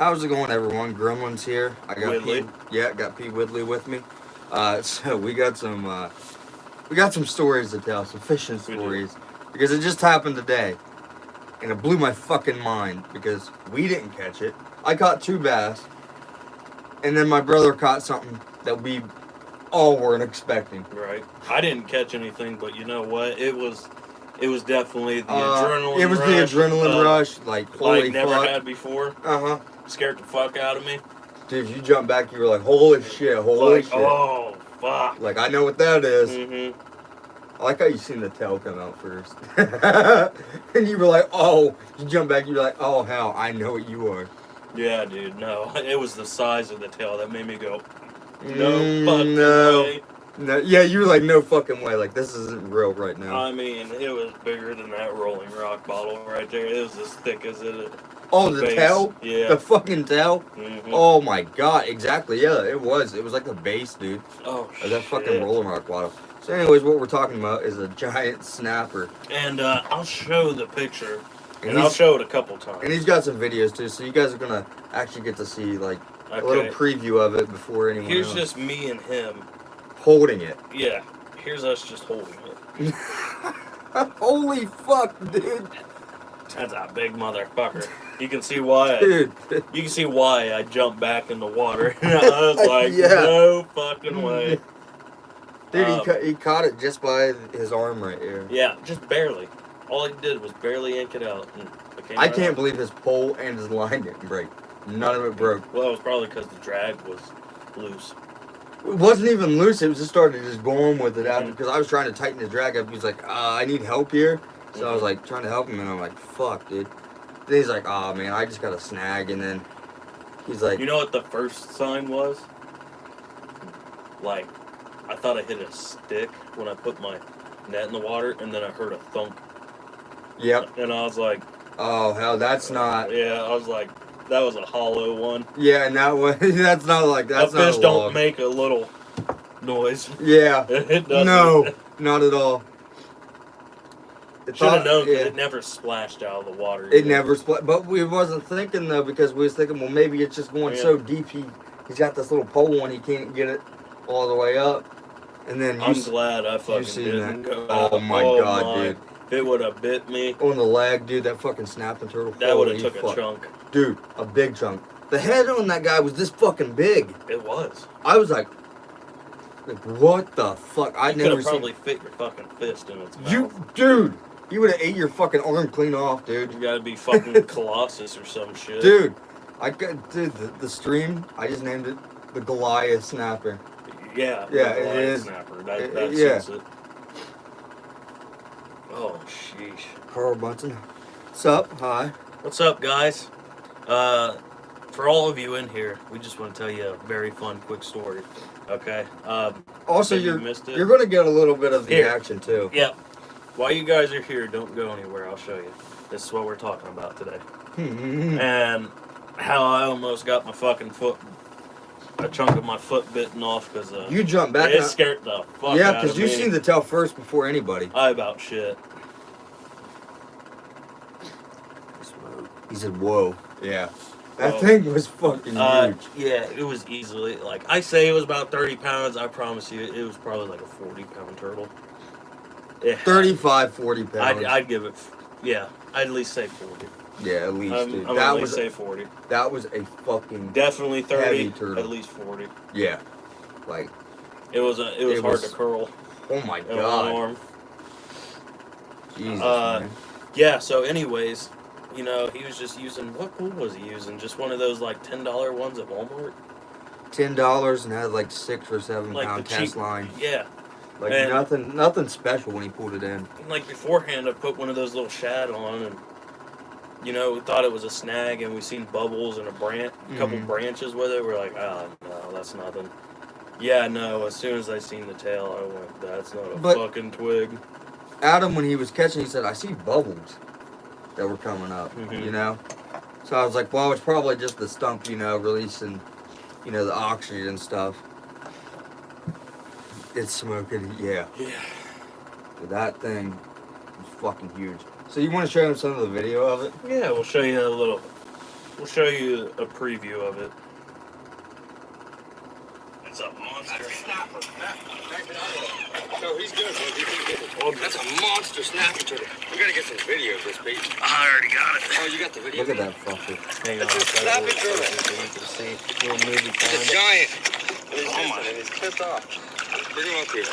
How's it going, everyone? Gremlinz here. I got Whitley. got P. Whitley with me. So we got some stories to tell, some fishing stories, because it just happened today, and it blew my fucking mind because we didn't catch it. I caught 2 bass, and then my brother caught something that we all weren't expecting. Right. I didn't catch anything, but you know what? It was definitely the adrenaline rush. It was the adrenaline rush, like holy like never fuck. had before. Scared the fuck out of me. Dude, you jumped back, you were like, holy shit, holy shit. Oh, fuck. Like, I know what that is. Mm-hmm. I like how you seen the tail come out first. And you were like, oh, you jumped back, you were like, oh, hell, I know what you are. Yeah, dude, no. It was the size of the tail that made me go, no fucking way. No, yeah, you were like, no fucking way. Like, this isn't real right now. I mean, it was bigger than that Rolling Rock bottle right there. It was as thick as it. Oh, the tail? Yeah. The fucking tail? Mm-hmm. Oh my god, exactly. Yeah, it was. It was like the base, dude. Oh, of that fucking Rolling Rock bottle. So anyways, what we're talking about is a giant snapper. And I'll show the picture. And I'll show it a couple times. And he's got some videos too, so you guys are going to actually get to see like a little preview of it before anyone else. Here's just me and him. Holding it. Yeah. Here's us just holding it. Holy fuck, dude. That's a big motherfucker. You can see why. Dude. You can see why I jumped back in the water. I was like, no fucking way. Dude, he caught it just by his arm right here. Yeah, just barely. All he did was barely ink it out. And I can't believe his pole and his line didn't break. None of it broke. Well, it was probably because the drag was loose. It wasn't even loose. It was just started just going with it after, because I was trying to tighten the drag up. He was like, I need help here. So I was like trying to help him, and I'm like, fuck, dude. Then he's like, oh man, I just got a snag. And then he's like, you know what the first sign was? Like, I thought I hit a stick when I put my net in the water, and then I heard a thunk. Yep. And I was like, oh hell, that's not. Yeah, I was like, that was a hollow one. Yeah, and that one, that's not like, that's not a fish don't make a little noise. Yeah. It doesn't. No, not at all. Should have known, because it never splashed out of the water. It never splashed, but we wasn't thinking though, because we was thinking, well, maybe it's just going so deep. He's got this little pole and he can't get it all the way up. And then I'm glad I fucking didn't go out. Oh my god, dude! If it would have bit me on the leg, dude, that fucking snapping turtle. That would have took a chunk, dude, a big chunk. The head on that guy was this fucking big. It was. I was like what the fuck? I never could have probably fit your fucking fist in its mouth. Dude. You would have ate your fucking arm clean off, dude. You gotta be fucking Colossus or some shit. Dude, the stream, I just named it the Goliath Snapper. Yeah, it is. Snapper. That suits it. Oh, sheesh. Carl Bunsen. What's up? Hi. What's up, guys? For all of you in here, we just want to tell you a very fun, quick story. Okay? Also, you're going to get a little bit of the action, too. Yep. While you guys are here, don't go anywhere. I'll show you. This is what we're talking about today. And how I almost got my fucking foot, a chunk of my foot bitten off because you jumped back. It scared the fuck out of me. Yeah, because you seen the tail first before anybody. I about shit. He said, "Whoa, yeah." That thing was fucking huge. Yeah, it was easily, like, I say it was about 30 pounds. I promise you, it was probably like a 40-pound turtle. 35, 40 pounds. I'd give it, yeah, I'd at least say 40. Yeah, at least, dude. I'm at least say 40. That was a fucking definitely 30, heavy turtle. At least 40. Yeah, like it was hard to curl. Oh my god. One arm. Jesus. Man. Yeah. So, anyways, you know, he was just using, what pool was he using? Just one of those like $10 ones at Walmart. $10 and had like 6 or 7 pound cast line. Yeah. Like nothing special when he pulled it in. Like beforehand, I put one of those little shad on, and you know, we thought it was a snag, and we seen bubbles and a couple branches with it. We're like, oh no, that's nothing. Yeah, no. As soon as I seen the tail, I went, that's not a fucking twig. Adam, when he was catching, he said, I see bubbles that were coming up. You know, so I was like, well, it's probably just the stump, you know, releasing, you know, the oxygen and stuff. It's smoking, yeah. That thing is fucking huge. So you want to show him some of the video of it? Yeah, we'll show you a little We'll show you a preview of it. It's a monster. That's a snapper. No, he's good, bro. That's a monster snapper turtle. We gotta get some video of this, baby. I already got it. Oh, you got the video? Look at that fucker. Hang on, It's a snapping turtle. so you can see little movie He's a time. giant. And he's pissed off. Bring him up here.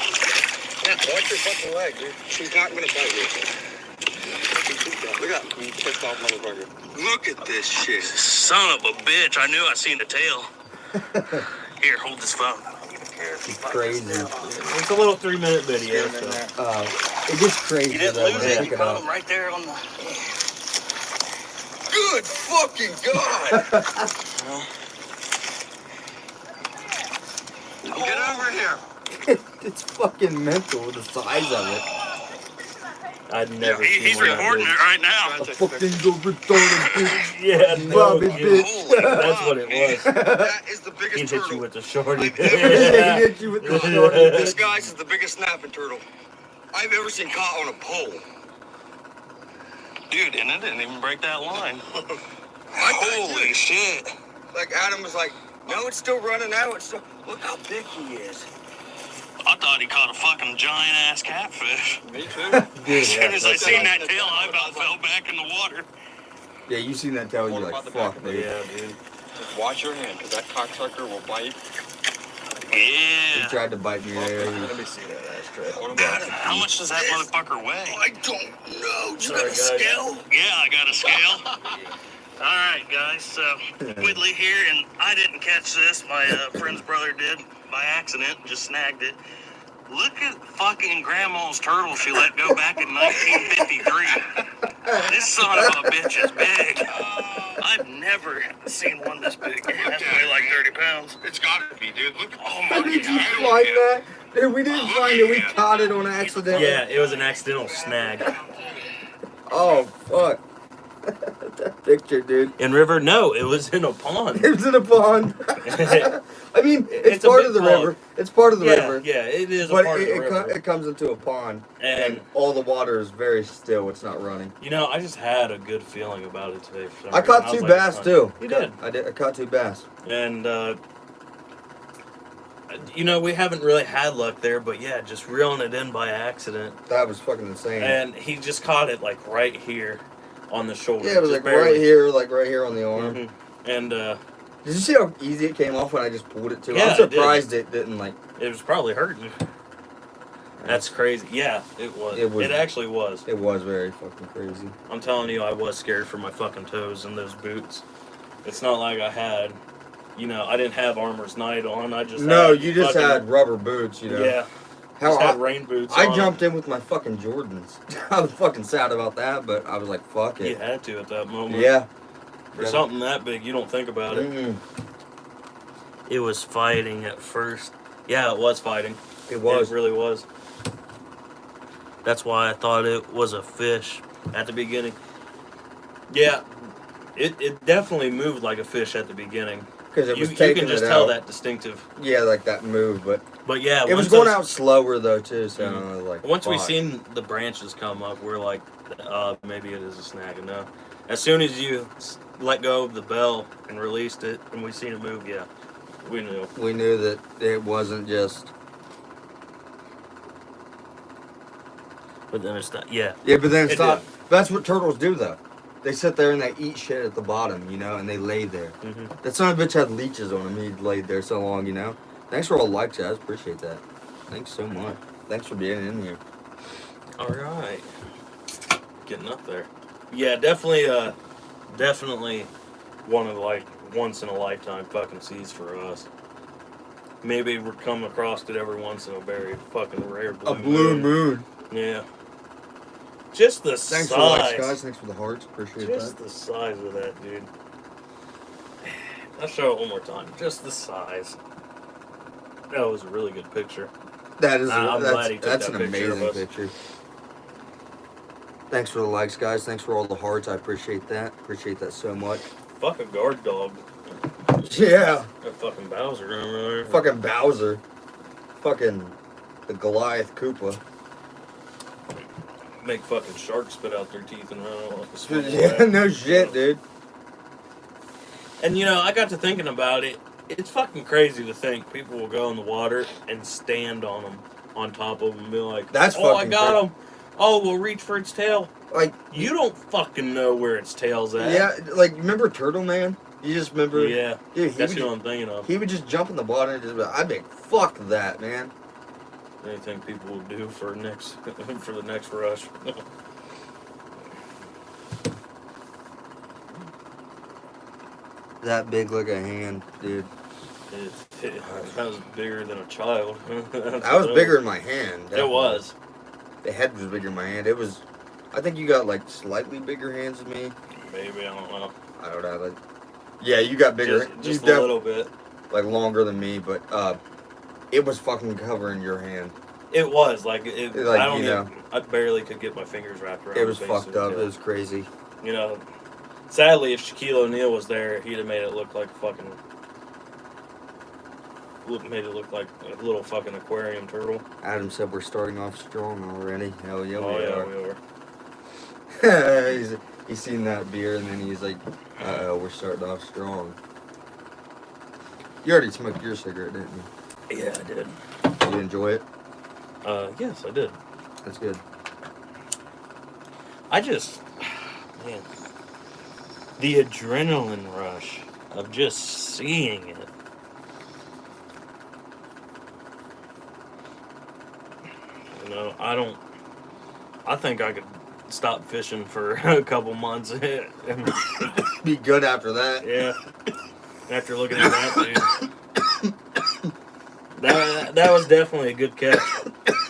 Yeah, watch your fucking leg, dude. He's not gonna bite you. Look at him. He's pissed off motherfucker. Look at this shit. Son of a bitch! I knew I seen the tail. Here, hold this phone. It's crazy. It's a little 3-minute video. So. It gets crazy. You didn't though, lose when it. I You pick it caught up. him right there on the. Good fucking God. Get over here. It's fucking mental, the size of it. I'd never seen He's one that recording big. it right now. A fucking go retarded bitch. Yeah, no, Bobby kidding. bitch. That's what it was. That is the biggest He'd hit turtle. you with the shorty. I've ever He seen. hit you with the shorty This bitch. guy's is the biggest snapping turtle I've ever seen caught on a pole. Dude, and it didn't even break that line. Holy shit. Like Adam was like, no, it's still running out. It's still, look how big he is. I thought he caught a fucking giant ass catfish. Me too. Dude, As soon as I that's seen like- that tail, I about fell back in the water. Yeah, you seen that tail, you're like, fuck, dude. Yeah, dude. Just watch your hand, because that cocksucker will bite. He Yeah. tried to bite me there. Let me see that ashtray. How much does that motherfucker weigh? I don't know. You Sorry, got a guys. scale? Yeah, I got a scale. Alright, guys, so Whitley here, and I didn't catch this. My friend's brother did by accident, just snagged it. Look at fucking Grandma's turtle she let go back in 1953. This son of a bitch is big. I've never seen one this big. It has to weigh like 30 pounds. It's got to be, dude. Look. Oh How did you find that? Dude, we didn't find it. We caught it on accident. Yeah, it was an accidental snag. Oh, fuck. That picture, dude. In river? No, it was in a pond. It was in a pond. I mean, it's It's a part big of the pond. river. It's part of the river. Yeah, it is a But part of the it river. comes into a pond, and And all the water is very still. It's not running. you know, I just had a good feeling about it today. For some I reason. caught was two like, bass "Fine." too. You did. I caught two bass. And you know, we haven't really had luck there, but yeah, just reeling it in by accident. That was fucking insane. And he just caught it like right here on the shoulder. Yeah, it was just like right barely. here on the arm. Mhm. And Did you see how easy it came off when I just pulled it too? Yeah, I'm it did. surprised it didn't like. it was probably hurting. That's crazy. Yeah, it was. It was- It actually was. It was very fucking crazy. I'm telling you, I was scared for my fucking toes in those boots. It's not like I had, you know, I didn't have Armor's Night on. I just No, had you just fucking- had rubber boots. You know. Yeah, How just had I, rain boots. I on. jumped in with my fucking Jordans. I was fucking sad about that, but I was like, fuck You it. had to at that moment. Yeah. For something that big, you don't think about it. Mm, It was fighting at first. Yeah, it was fighting. it was. It really was. That's why I thought it was a fish at the beginning. Yeah, it definitely moved like a fish at the beginning. Because it You, was you taking can just it tell out. that distinctive. Yeah, like that move, but But yeah, it was once going those- out slower though too. So Mhm. I was like, Once we fuck. seen the branches come up, we're like, maybe it is a snag. No, as soon as you let go of the bell and released it, and we seen it move, yeah, we knew. we knew that it wasn't just. But then it's not. Yeah, Yeah, but then It it's not. That's what turtles do though. They sit there and they eat shit at the bottom, you know, and they lay there. hmm That son of a bitch had leeches on him. He laid there so long, you know. Thanks for all the likes, guys. Appreciate that. Thanks so much. Thanks for being in here. All right, getting up there. Yeah, definitely one of the like once in a lifetime fucking seas for us. Maybe we're coming across it every once in a very fucking rare blue A blue moon. Yeah. Just the Thanks size. for the likes, guys. Thanks for the hearts. Appreciate Just that. the size of that, dude. I'll show it one more time. Just the size. That was a really good picture. That is. I'm glad he took That's that an picture of amazing us. picture. Thanks for the likes, guys. Thanks for all the hearts. I appreciate that. Appreciate that so much. Fuck a guard dog. Yeah. That fucking Bowser over there. Fucking Bowser. Fucking the Goliath Koopa. Make fucking sharks spit out their teeth and run off the swim Yeah, no shit, dude. And you know, I got to thinking about it. It's fucking crazy to think people will go in the water and stand on them, on top of them, and be like, That's "Oh, I fucking got him! Oh, we'll reach for its tail." Like, You don't fucking know where its tail's at. yeah, like, remember Turtle Man? You just remember? Yeah. Dude, That's who I'm thinking of. he would just jump in the water and just be like, I'd be like, fuck that, man. Anything people will do for next for the next rush. That big like a hand, dude. That was bigger than a child. That was bigger in my hand. It definitely. was. The head was bigger in my hand. It was, I think you got like slightly bigger hands than me. Maybe, I don't know. I don't know. Like, yeah, you got bigger. Just you a little bit. Like longer than me, but it was fucking covering your hand. It was like it. Like, I don't you even. know. I barely could get my fingers wrapped around. It was the base fucked of up. the It was crazy. You know, sadly, if Shaquille O'Neal was there, he'd have made it look like fucking. Made it look like a little fucking aquarium turtle. Adam said we're starting off strong already. Hell yeah, Oh we yeah, are. we are. he's seen that beer and then he's like, uh-oh, we're starting off strong. You already smoked your cigarette, didn't you? Yeah, I did. Did you enjoy it? Yes, I did. That's good. I just, man, the adrenaline rush of just seeing it. You know, I think I could stop fishing for a couple months. Be good after that. Yeah. After looking at that, dude. That was definitely a good catch.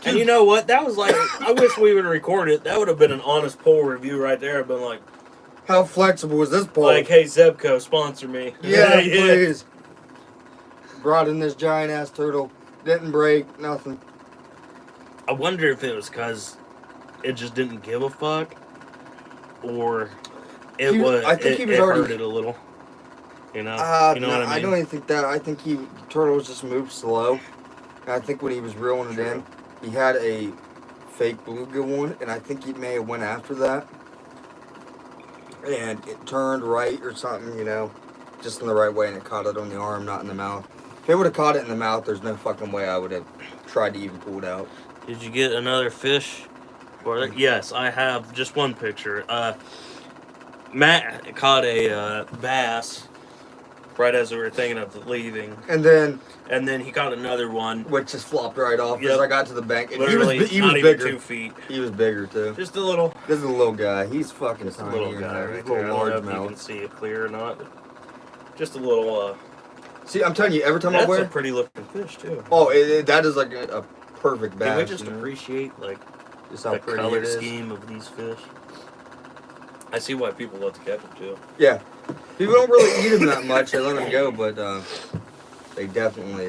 And you know what? That was like, I wish we would record it. That would have been an honest poll review right there. I've been like, how flexible was this pole? like, hey, Zebco, sponsor me. Yeah, please. Brought in this giant ass turtle. Didn't break, nothing. I wonder if it was because it just didn't give a fuck, or it was. I think he was it already hurt it a little. You know, you know no, what I mean. I don't even think that. I think turtles just moved slow. And I think when he was reeling it in, he had a fake bluegill one, and I think he may have went after that, and it turned right or something, you know, just in the right way, and it caught it on the arm, not in the mouth. If it would have caught it in the mouth, there's no fucking way I would have tried to even pull it out. Did you get another fish? Yes, I have just one picture. Matt caught a bass right as we were thinking of leaving, And then, he caught another one. which just flopped right off Yep. as I got to the bank. And Literally, he was not even bigger. 2 feet. He was bigger too. Just a little. This is a little guy. He's fucking Just a tiny. little in guy there. right He's a there. I little don't know if you can largemouth. see it clear or not. Just a little. See, I'm telling you, every time I That's wear, a pretty looking fish too. oh, that is like a perfect bass. Can we just you know? appreciate like Just how the pretty color it is. scheme of these fish? I see why people love to catch them too. Yeah, people don't really eat them that much. They let them go, but they definitely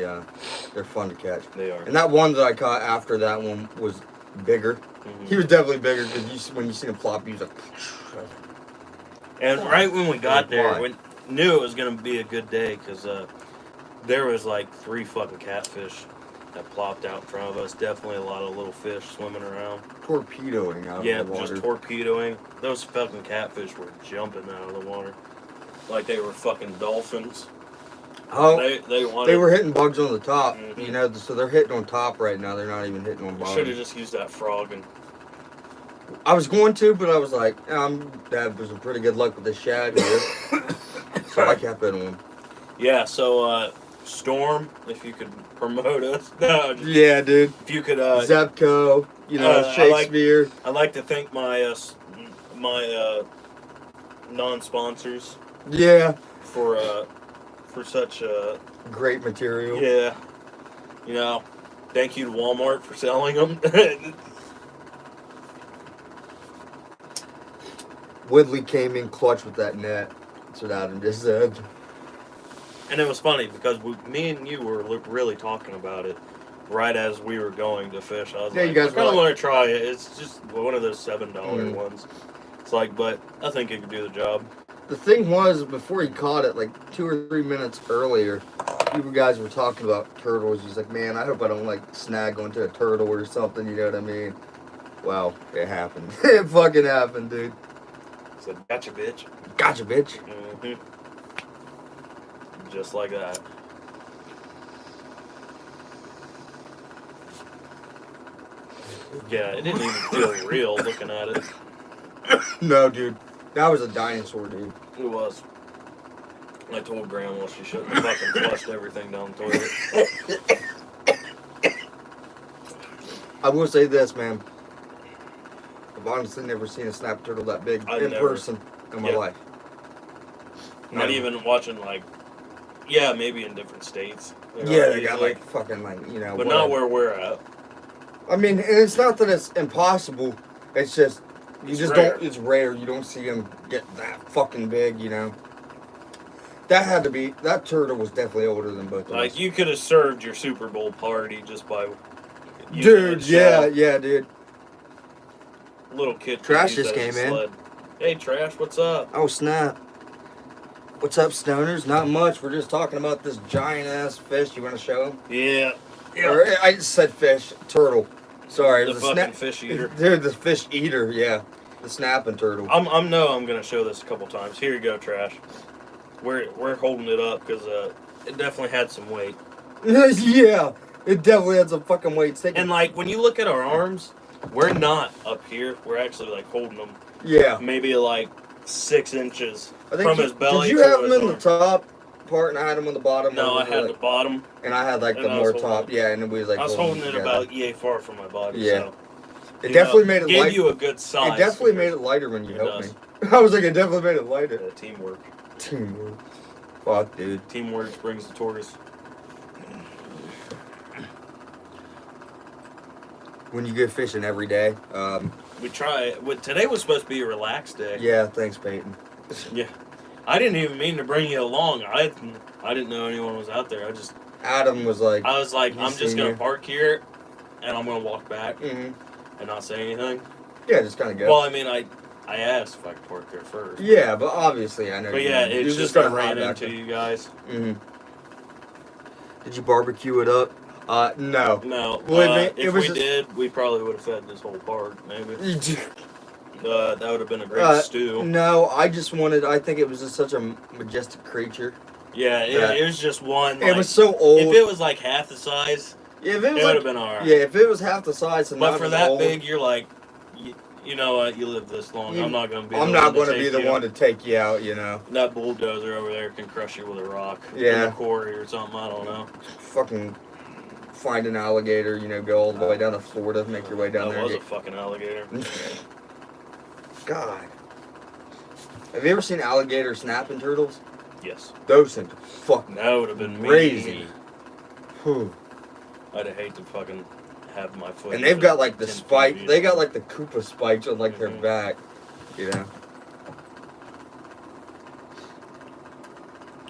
they're fun to catch. They are. And that one that I caught after that one was bigger. Mm-hmm. He was definitely bigger because when you see him flop, he was like. And right when we got there, Why? we knew it was gonna be a good day because there was like 3 fucking catfish that plopped out in front of us. Definitely a lot of little fish swimming around. Torpedoing out Yeah, of the water. just torpedoing. Those fucking catfish were jumping out of the water like they were fucking dolphins. Oh, They wanted. they were hitting bugs on the top, Mhm. you know, so they're hitting on top right now. They're not even hitting on We bottom. should have just used that frog and. I was going to, but I was like, that was some pretty good luck with the shad here. So I kept it on. Yeah, so Storm, if you could promote us. No, just, Yeah, dude. if you could. Zepco, you know, Shakespeare. I'd like to thank my non-sponsors Yeah. for such Great material. yeah, you know, thank you to Walmart for selling them. Woodley came in clutch with that net. That's what Adam just said. And it was funny because me and you were really talking about it right as we were going to fish. I was Yeah, like, you guys I kind of were want to try it. It's just one of those $7 Mm. ones. It's like, but I think it could do the job. The thing was, before he caught it, like 2 or 3 minutes earlier, you guys were talking about turtles. He's like, man, I hope I don't like snag onto a turtle or something, you know what I mean? Well, it happened. It fucking happened, dude. So gotcha, bitch. Gotcha, bitch. Mm-hmm. just like that. Yeah, it didn't even feel real looking at it. No, dude. That was a dinosaur, dude. It was. I told Grandma she shouldn't have fucking flushed everything down the toilet. I will say this, man. I've honestly never seen a snap turtle that big in person in my life. Not even watching, like, yeah, maybe in different states. Yeah, they got like fucking like, you know. But not where we're at. I mean, and it's not that it's impossible. It's just It's rare. don't. It's rare. You don't see them get that fucking big. You know. That turtle was definitely older than both of us. Like, you could have served your Super Bowl party just by. Dude, yeah, dude. Little kid. Trash just came in. Hey, Trash, what's up? Oh snap! What's up, stoners? Not much. We're just talking about this giant ass fish. You want to show him? Yeah. Or, I just said fish, turtle. Sorry, The fucking fish eater. Dude, the fish eater. Yeah, the snapping turtle. I'm gonna show this a couple times. Here you go, Trash. We're holding it up because it definitely had some weight. Yeah, it definitely had some fucking weight. And like when you look at our arms, we're not up here. We're actually like holding them. Yeah. Maybe like 6 inches I think from his belly. Did you have his him in the arm. top part and I had him on the bottom? No, I had the bottom. And I had like the more top. Yeah, and we was like. I was holding it about yay far from my body. Yeah. So, it definitely made it gave light. you a good size. It definitely made it lighter when you helped me. I was like, it definitely made it lighter. Yeah, teamwork. Teamwork. Fuck, dude. Teamwork brings the tortoise. When you go fishing every day. We try. Today was supposed to be a relaxed day. Yeah, thanks, Peyton. Yeah. I didn't even mean to bring you along. I didn't know anyone was out there. Adam was like. I was like, I'm just gonna park here, and I'm gonna walk back and not say anything. Yeah, just kind of go. Well, I mean, I asked if I could park there first. Yeah, but obviously I know. But yeah, it's just gonna ran into you guys. Mm-hmm. Did you barbecue it up? No. No. If we did, we probably would have fed this whole park, maybe. That would have been a great stew. No, I think it was just such a majestic creature. Yeah, it was just one. It was so old. If it was like half the size, it would have been alright. Yeah, if it was half the size and but not for as that old, big, you're like, you know what? You live this long. I'm not going to be. I'm not going to be the one to take you out. You know. That bulldozer over there can crush you with a rock. Yeah. In a quarry or something. I don't know. Fucking find an alligator. You know, go all the way down to Florida, make your way down there. That was a fucking alligator. God. Have you ever seen alligator snapping turtles? Yes. Those things fucking that would have been crazy. I'd hate to fucking have my foot. And they've got like the spike. They got like the Koopa spikes on like their back. You know.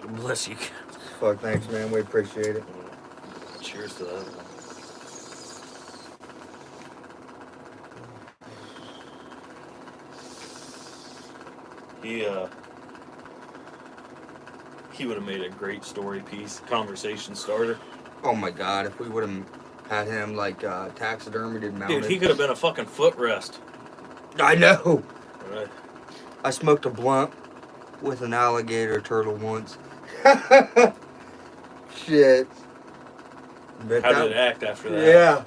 Bless you. Fuck, thanks, man. We appreciate it. Cheers to that. He would have made a great story piece, conversation starter. Oh my God, if we would have had him like taxidermied and mounted. Dude, he could have been a fucking footrest. I know. Right. I smoked a blunt with an alligator turtle once. Shit. But How did it act after that? Yeah.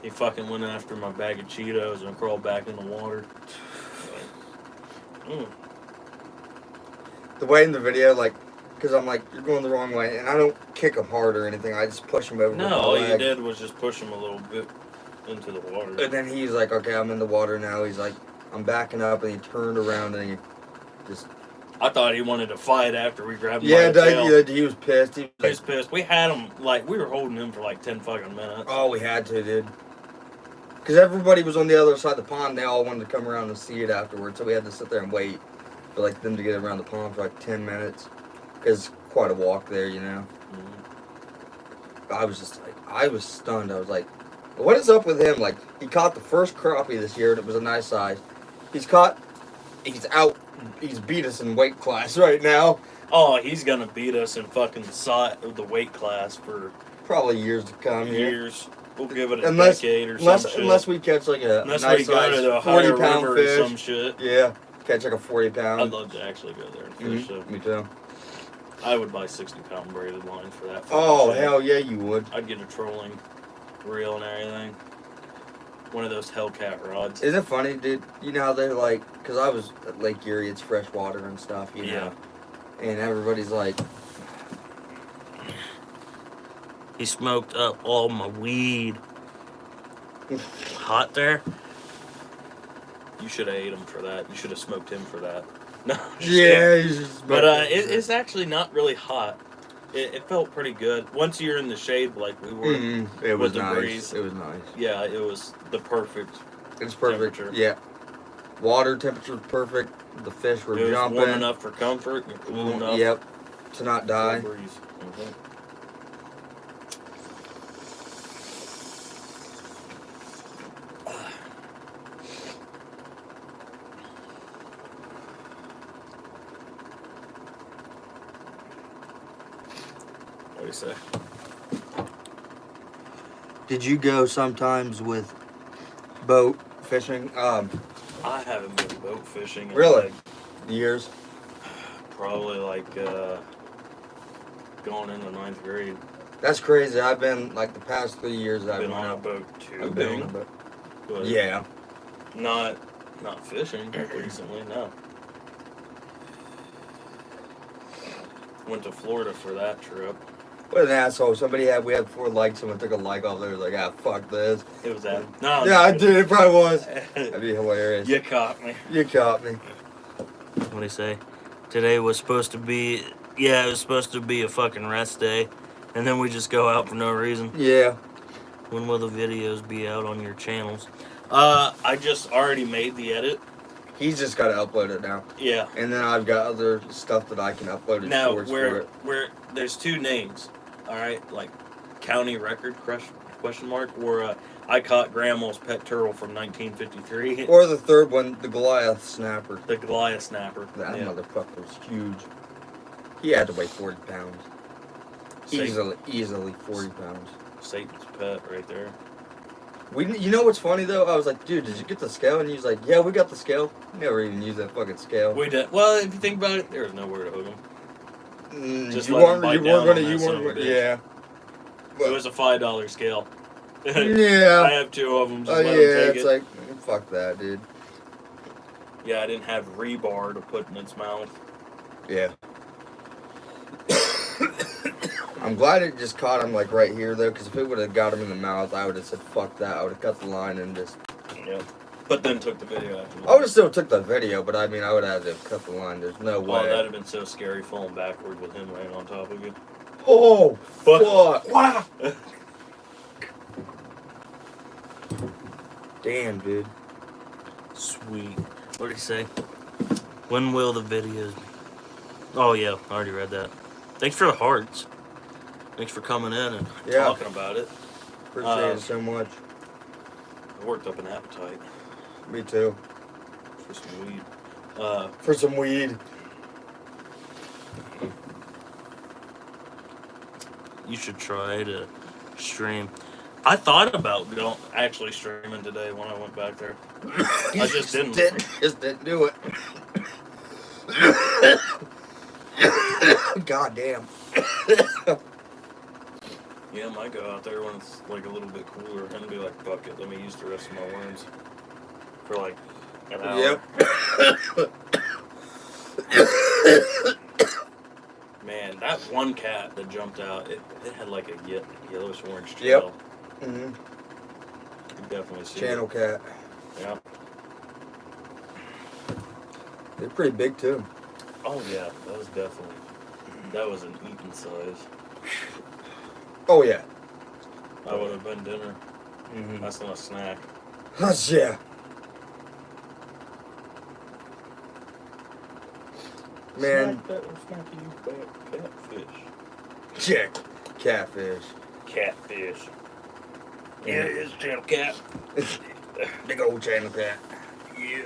He fucking went after my bag of Cheetos and crawled back in the water. The way in the video, like, because I'm like, you're going the wrong way, and I don't kick him hard or anything. I just push him over. No, all you did was just push him a little bit into the water. And then he's like, okay, I'm in the water now. He's like, I'm backing up, and he turned around and he just. I thought he wanted to fight after we grabbed him by the tail. He was pissed. He was pissed. We had him, like, we were holding him for like 10 fucking minutes. Oh, we had to, dude. Because everybody was on the other side of the pond. They all wanted to come around and see it afterwards. So we had to sit there and wait for like them to get around the pond for like 10 minutes. Because it's quite a walk there, you know. Mm-hmm. I was just like, I was stunned. I was like, what is up with him? Like, he caught the first crappie this year and it was a nice size. He's beat us in weight class right now. Oh, he's going to beat us in fucking the weight class for probably years to come. Years. Yeah. We'll give it a decade or some shit. Unless we catch like a unless nice we go size to the 40-pound river fish. or some shit. Yeah. catch like a 40-pound. I'd love to actually go there and fish. So Me too. I would buy 60-pound braided line for that. Oh, shit. hell yeah, you would. I'd get a trolling reel and everything. One of those Hellcat rods. Isn't it funny, dude? You know how they're like, because I was at Lake Erie, it's fresh water and stuff, you know? And everybody's like, he smoked up all my weed. Hot there? You should have ate him for that. You should have smoked him for that. No, yeah, he's just but it's actually not really hot. It felt pretty good. Once you're in the shade like we were, it was with the nice. breeze. It was nice. Yeah, it was the perfect. It's perfect. Temperature. Yeah. Water temperature was perfect. The fish were It was jumping. warm enough for comfort. And cool enough. Yep. To not die. For the breeze. Mhm. What do you say? Did you go sometimes with boat fishing? I haven't been boat fishing in Really? like, Years? probably like going into 9th grade. That's crazy. I've been, like, the past 3 years I've I've been been on a boat too. I've been on a boat. But Yeah. Not fishing recently, no. Went to Florida for that trip. What an asshole. We had 4 likes, someone took a like off there, was like, ah, fuck this. It was that. No. Yeah, I did. It probably was. That'd be hilarious. You caught me. You caught me. What do you say? Today was supposed to be, it was supposed to be a fucking rest day, and then we just go out for no reason. Yeah. When will the videos be out on your channels? I just already made the edit. He's just got to upload it now. Yeah. And then I've got other stuff that I can upload it Now, for it. there's 2 names, all right? Like, county record, question mark, or I caught Grandma's pet turtle from 1953. Or the third one, the Goliath Snapper. The Goliath Snapper. That yeah. motherfucker was huge. He had to weigh 40 pounds. Satan- Easily 40 pounds. Satan's pet right there. You know what's funny though? I was like, dude, did you get the scale? And he was like, yeah, we got the scale. Never even used that fucking scale. We did. Well, if you think about it, there was nowhere to hook him. Just you let him weren't bite you down weren't on gonna that you son weren't of a gonna bitch. yeah. It was a $5 scale. I Yeah. have 2 of them. Just Oh let yeah, him take it's it. like fuck that, dude. Yeah, I didn't have rebar to put in its mouth. Yeah. I'm glad it just caught him like right here though, because if it would have got him in the mouth, I would have said fuck that. I would have cut the line and just. Yep. But then took the video after. I would have still took the video, but I mean, I would have had to cut the line. There's no Oh, way. that'd have been so scary falling backward with him laying on top of you. Oh, fuck! Wow. Damn, dude. Sweet. What did he say? When will the videos be? Oh, yeah. I already read that. Thanks for the hearts. Thanks for coming in and talking about it. Appreciate it so much. I worked up an appetite Me too. for some weed. For some weed. You should try to stream. I thought about actually streaming today when I went back there. I just didn't. Just didn't do it. God damn. Yeah, I might go out there when it's like a little bit cooler and be like, fuck it, let me use the rest of my worms for like an hour. Yep. Man, that one cat that jumped out, it had like a yellowish orange tail. Yep. Mm-hmm. You can definitely see Channel it. cat. Yeah. They're pretty big too. Oh yeah, that was an eating size. Oh yeah. That would have been dinner. Mm-hmm. That's not a snack. Yeah. Man. Catfish. Yeah. Catfish. Catfish. Yeah, it is a channel cat. Big old channel cat. Yeah.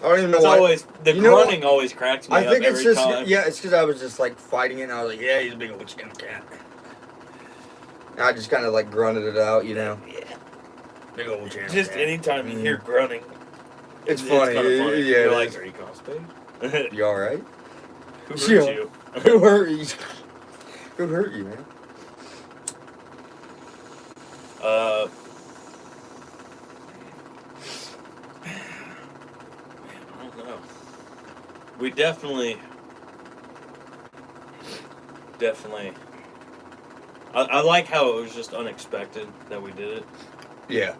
I don't even know It's why. always the You know grunting always cracks me I up think it's every just time. it's because I was just like fighting it and I was like, yeah, he's a big old channel cat. And I just kind of like grunted it out, you know. Yeah. Big old channel Just cat. anytime you hear grunting, It's funny. Kinda funny. Yeah, You're it like, is. are you constipated? You alright? Who hurt Yeah. you? Who hurt you? Who hurt you, man? Man, I don't know. We definitely. I like how it was just unexpected that we did it, Yeah.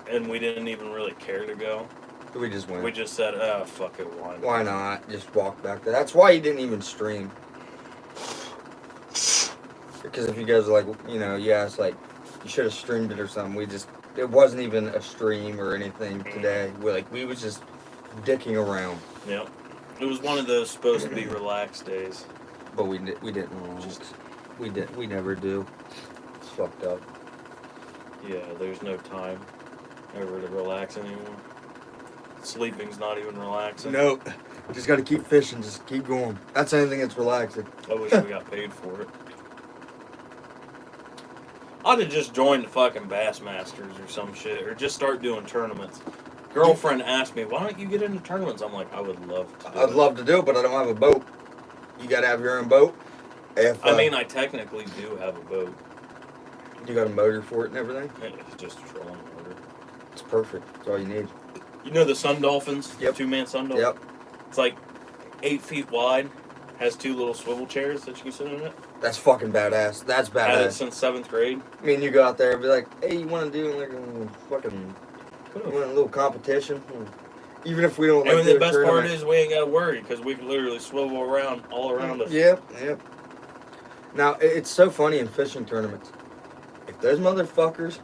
and we didn't even really care to go. We just went. We just said, "Oh, fuck it, why not?" Why not? Just walk back there. That's why you didn't even stream. Because if you guys are like, you know, you asked, like, you should have streamed it or something. It wasn't even a stream or anything today. We was just dicking around. Yep. It was one of those supposed to be relaxed days. But we didn't relax. We never do. It's fucked up. Yeah, there's no time ever to relax anymore. Sleeping's not even relaxing. Nope. Just got to keep fishing. Just keep going. That's the only thing that's relaxing. I wish we got paid for it. I'd have just joined the fucking Bassmasters or some shit, or just start doing tournaments. Girlfriend asked me, "Why don't you get into tournaments?" I'm like, I would love to do I'd it. love to do it, but I don't have a boat. You got to have your own boat. If I mean, I technically do have a boat. you got a motor for it and everything, It's just a trolling motor. it's perfect. That's all you need. You know the Sun Dolphins? Yep. 2-man Sun Dolphin? Yep. It's like 8 feet wide, has 2 little swivel chairs that you can sit in it. That's fucking badass. That's Had it badass. since 7th grade. I mean, you go out there and be like, hey, you want to do like a fucking you want a little competition? Even if we don't like And do the a best part tournament. is we ain't got to worry because we can literally swivel around all around us. Yep. Now, it's so funny in fishing tournaments. If those motherfuckers,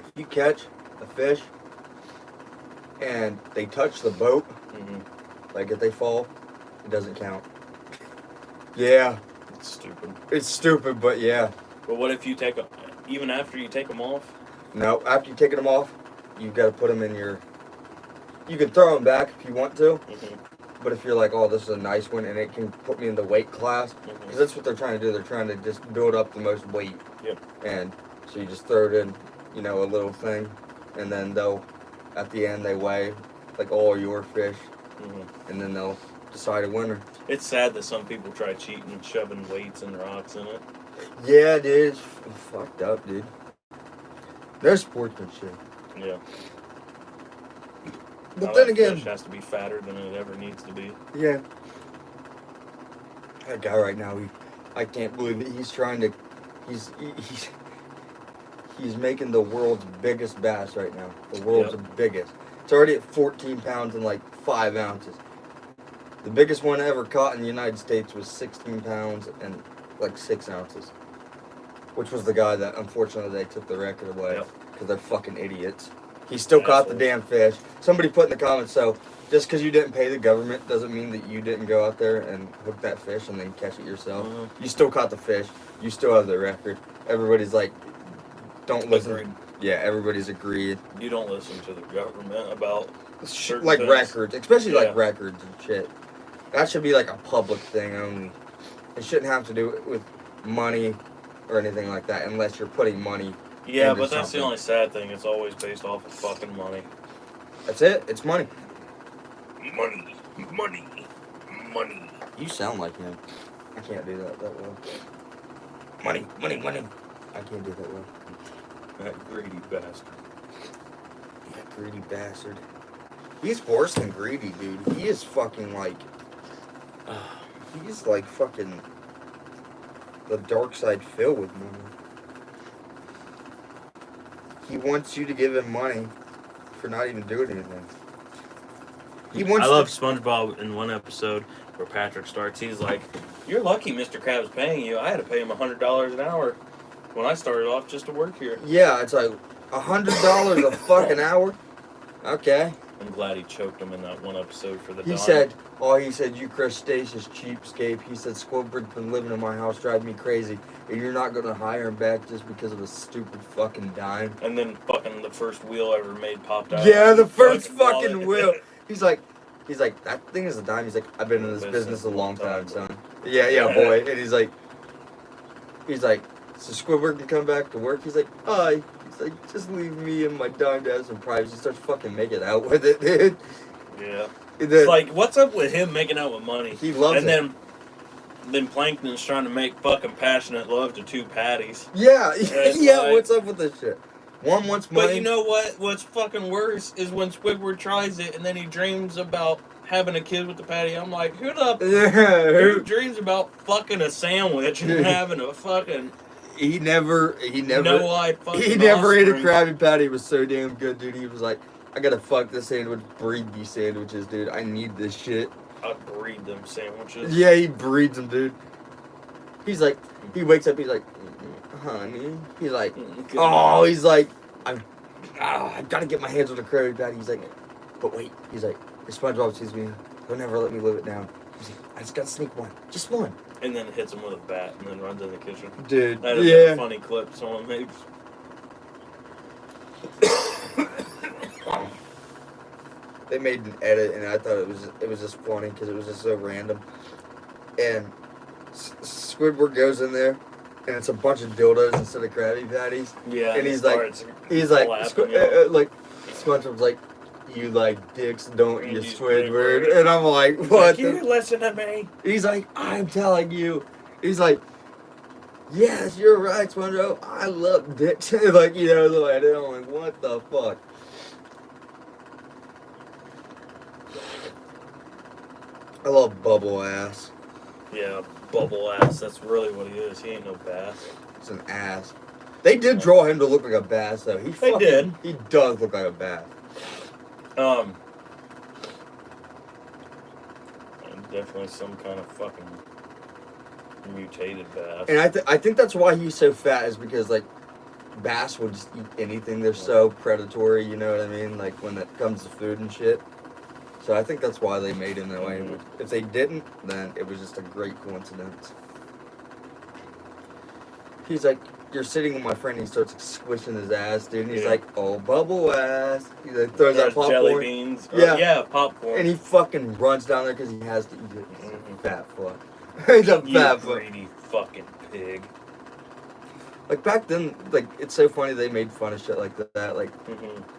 if you catch a fish and they touch the boat, Mm-hmm. like if they fall, it doesn't count. Yeah, It's stupid. it's stupid, but yeah. But what if you take them, even after you take them off? No, after you take them off, you've got to put them in your... You can throw them back if you want to, Mm-hmm. but if you're like, oh, this is a nice one, and it can put me in the weight class, because that's what they're trying to do. They're trying to just build up the most weight. Yep. And so you just throw it in, you know, a little thing, and then they'll, at the end, they weigh, like, all your fish, Mm-hmm. and then they'll decide a winner. It's sad that some people try cheating, shoving weights and rocks in it. Yeah, dude, it's fucked up, dude. No sportsmanship. Yeah. But Now then that again, fish has to be fatter than it ever needs to be. yeah. That guy right now, I can't believe that he's trying to, he's making the world's biggest bass right now. The world's biggest. It's already at 14 pounds and like 5 ounces. The biggest one ever caught in the United States was 16 pounds and like 6 ounces. Which was the guy that, unfortunately, they took the record away. Because they're fucking idiots. He still caught the damn fish. Somebody put in the comments, so just because you didn't pay the government doesn't mean that you didn't go out there and hook that fish and then catch it yourself. Mm-hmm. You still caught the fish. You still have the record. Everybody's like, don't listen. Agreed. Yeah, everybody's agreed. You don't listen to the government about certain Like things. records, especially Yeah. like records and shit. That should be like a public thing only. It shouldn't have to do with money or anything like that unless you're putting money. Yeah, into but that's something. the only sad thing. It's always based off of fucking money. That's it. It's money. Money. You sound like him. I can't do that well. Money. I can't do that well. That greedy bastard. Yeah, greedy bastard. He's worse than greedy, dude. He is fucking like... he's like fucking... the dark side Phil with money. He wants you to give him money for not even doing anything. He wants I love SpongeBob in one episode where Patrick starts. He's like, "You're lucky Mr. Krabs paying you. I had to pay him $100 an hour when I started off just to work here." Yeah, it's like $100 a fucking hour. Okay. I'm glad he choked him in that one episode for the He dime. said, you crustaceous cheapskate. He said, Squidward's been living in my house, driving me crazy. And you're not going to hire him back just because of a stupid fucking dime. And then fucking the first wheel ever made popped out. Yeah, the first wallet. fucking wheel. He's like, that thing is a dime. He's like, I've been in this business a long time, son. Yeah, boy. And he's like, so Squidward can come back to work? He's like, hi. He's He's like, just leave me and my dime to have some privacy. He starts fucking making out with it, dude. Yeah. And then, It's like, what's up with him making out with money? he loves and it. then Plankton's trying to make fucking passionate love to two patties. Yeah, it's yeah, like- what's up with this shit? One wants money. But you know what? What's fucking worse is when Squidward tries it and then he dreams about having a kid with the patty. I'm like, who Yeah, dreams about fucking a sandwich and having a fucking he never no-eyed fucking He never ate a offspring? Krabby Patty. It was so damn good, dude. He was like, I gotta fuck this sandwich, breed these sandwiches, dude. I need this shit. I'd breed them sandwiches. Yeah, he breeds them, dude. He's like, he wakes up, he's like, honey. He's like, oh, he's like, I gotta get my hands on the Krabby Patty. He's like, but wait. He's like, if SpongeBob sees me, he'll never let me live it down. He's like, I just gotta sneak one. Just one. And then hits him with a bat and then runs in the kitchen. Dude, That is a funny clip someone makes. They made an edit, and I thought it was just funny because it was just so random. And Squidward goes in there, and it's a bunch of dildos instead of Krabby Patties. Yeah. And he's starts like, laughing, like SpongeBob's like, you like dicks, don't you, You Squidward? Squidward. And I'm like, Like, what? you listen to me. He's like, I'm telling you. He's like, yes, you're right, SpongeBob. I love dicks. Like, you know, like, I'm like, what the fuck? I love Bubble Ass. Yeah, bubble ass. That's really what he is. He ain't no bass. It's an ass. They did draw him to look like a bass, though. They did. He does look like a bass. Definitely some kind of fucking mutated bass. And I think that's why he's so fat, is because, like, bass will just eat anything. They're so predatory, you know what I mean? Like, when it comes to food and shit. So I think that's why they made him that way. Mhm. If they didn't, then it was just a great coincidence. He's like, you're sitting with my friend, and he starts squishing his ass, dude. And he's Yeah. like, oh, Bubble Ass. He like, throws out popcorn. jelly beans. Yeah. Yeah, popcorn. And he fucking runs down there because he has to eat it. He's a Mhm. fat fuck. He's a you fat fuck. greedy fucking pig. Like, back then, like, it's so funny they made fun of shit like that. Like,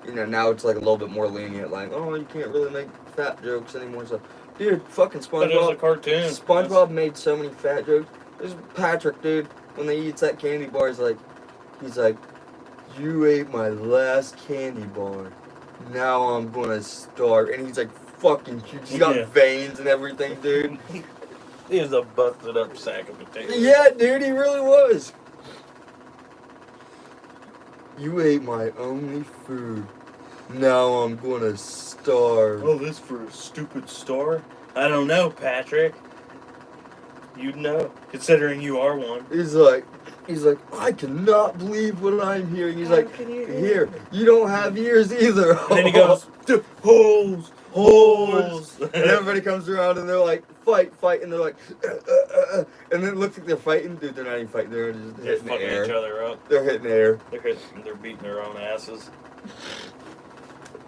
you know, now it's like a little bit more lenient. Like, oh, you can't really make fat jokes anymore. So, dude, fucking But it was a SpongeBob. cartoon. SpongeBob made so many fat jokes. There's Patrick, dude, when they eats that candy bar, he's like, you ate my last candy bar. Now I'm gonna starve. And he's like fucking huge. He's got Yeah. veins and everything, dude. He was a busted up sack of potatoes. Yeah, dude, he really was. You ate my only food. Now I'm gonna starve. Oh, this for a stupid star? I don't know, Patrick. You'd know, considering you are one. He's like, I cannot believe what I'm hearing. He's like, can you hear here, you don't have ears either. And then he goes, holes. holes. And everybody comes around and they're like, fight, and they're like, and then it looks like they're fighting. Dude, they're not even fighting. They're just They're hitting the fucking air. each other up. They're hitting the air. They're beating their own asses.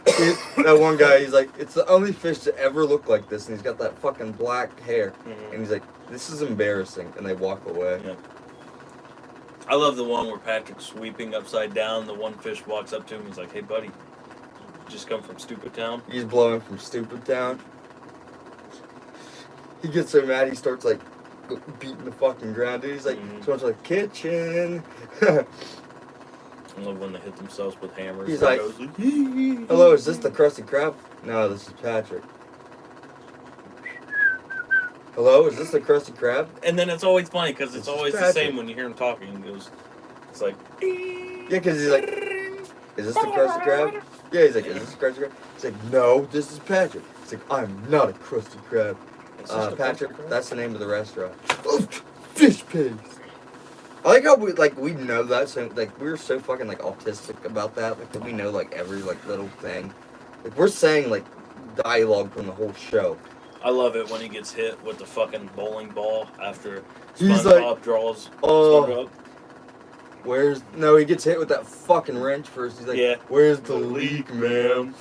That one guy, he's like, it's the only fish to ever look like this, and he's got that fucking black hair. Mhm. And he's like, this is embarrassing, and they walk away. Yeah. I love the one where Patrick's sweeping upside down. The one fish walks up to him. He's like, "Hey, buddy, just come from Stupid Town." He's blowing from Stupid Town. He gets so mad, he starts like beating the fucking ground, dude. He's like, Mhm. so much like kitchen. I love when they hit themselves with hammers. He's It like, goes, hello, is this the Krusty Krab? No, this is Patrick. Hello, is this the Krusty Krab? And then it's always funny because it's This is always the Patrick. same when you hear him talking. He goes, it's like, Yeah, because he's like, is this the Krusty Krab? Yeah, he's like, is this the Krusty Krab? He's like, no, this is Patrick. He's like, I'm not a Krusty Krab. "Is this the Patrick, Krusty Krab?" that's the name of the restaurant. Oh, fish paste. I like how we know that, so like we're so fucking like autistic about that, like that we know like every like little thing. Like we're saying like dialogue from the whole show. I love it when he gets hit with the fucking bowling ball after He's SpongeBob like, draws oh, SpongeBob. he gets hit with that fucking wrench first. He's like, Yeah. where's the leak, ma'am?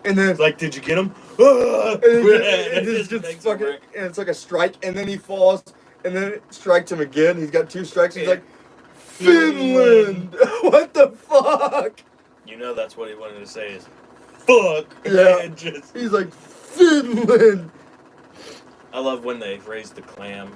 And then It's like, did you get him? Ah! and then And it just makes gets him fucking, wreck. and it's like a strike, and then he falls, and then it strikes him again. He's got two strikes. He's Yeah. like, Finland. What the fuck? You know that's what he wanted to say is, fuck. Yeah. And just, He's like, Finland. I love when they raise the clam.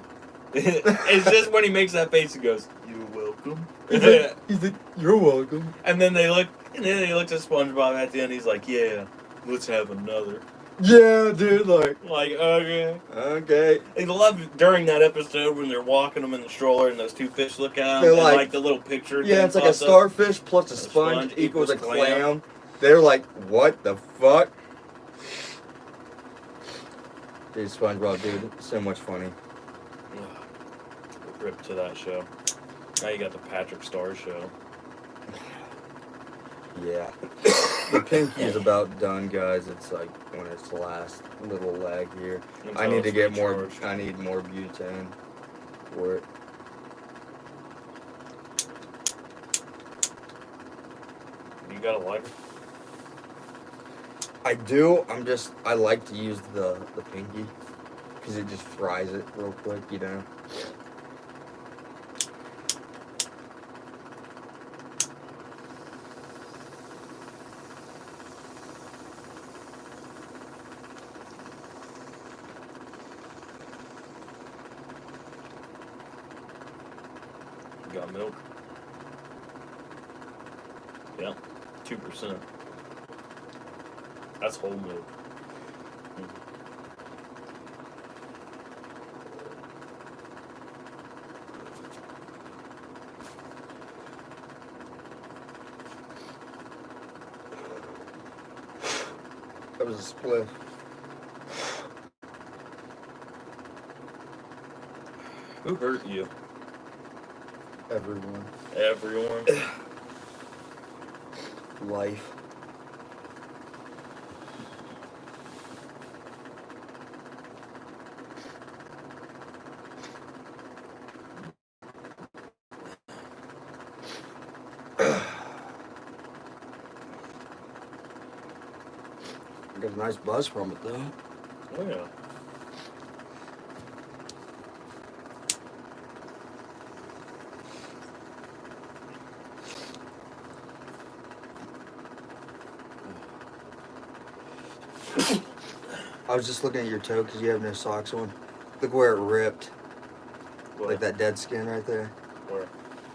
It's just when he makes that face, he goes, "You're welcome." He's like, you're welcome. And then he looks at SpongeBob at the end. He's like, "Yeah, let's have another." Yeah, dude, like, Okay. okay. I love during that episode when they're walking them in the stroller and those two fish look at They're them and like- the little picture. Yeah, thing it's like a pops up. starfish plus a sponge equals a clam. They're like, what the fuck? Dude, SpongeBob, dude, so much funny. Rip to that show. Now you got the Patrick Star show. Yeah. The pinky is about done, guys. It's like when it's last little leg here. Until I need to it's get more. recharged. I need more butane for it. You got a lighter? I do. I like to use the pinky because it just fries it real quick, you know. You got milk? Yeah, 2%. That's whole milk. That was a split. Who hurt you? Everyone. Everyone. Life. I got a nice buzz from it though. Oh yeah. I was just looking at your toe because you have no socks on. Look where it ripped. What? Like that dead skin right there Where?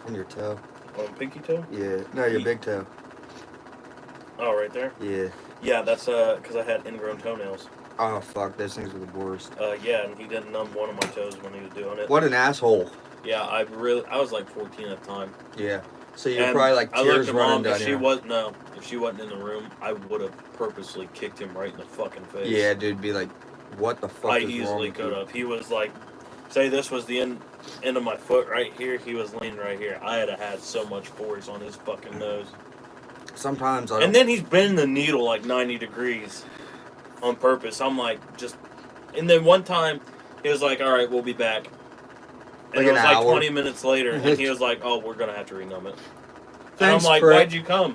on your toe. On pinky toe? Yeah. No, your big toe. Oh, right there. Yeah. Yeah, that's because I had ingrown toenails. Oh fuck, those things were the worst. Yeah, and he didn't numb one of my toes when he was doing it. What an asshole. Yeah, I was like 14 at the time. Yeah. So you're And probably like I looked tears at running Mom. down If she here. if she wasn't in the room, I would have purposely kicked him right in the fucking face. Yeah, dude, be like, what the fuck I is wrong easily with could you? have. He was like, say this was the end of my foot right here. He was leaning right here. I had so much force on his fucking nose. Sometimes I don't. And then he's bending the needle like 90 degrees on purpose. I'm like, just. And then one time, he was like, all right, we'll be back. And Like it an was like hour? 20 minutes later, and he was like, oh, we're going to have to renumb it. And Thanks, I'm like, prick. why'd you come?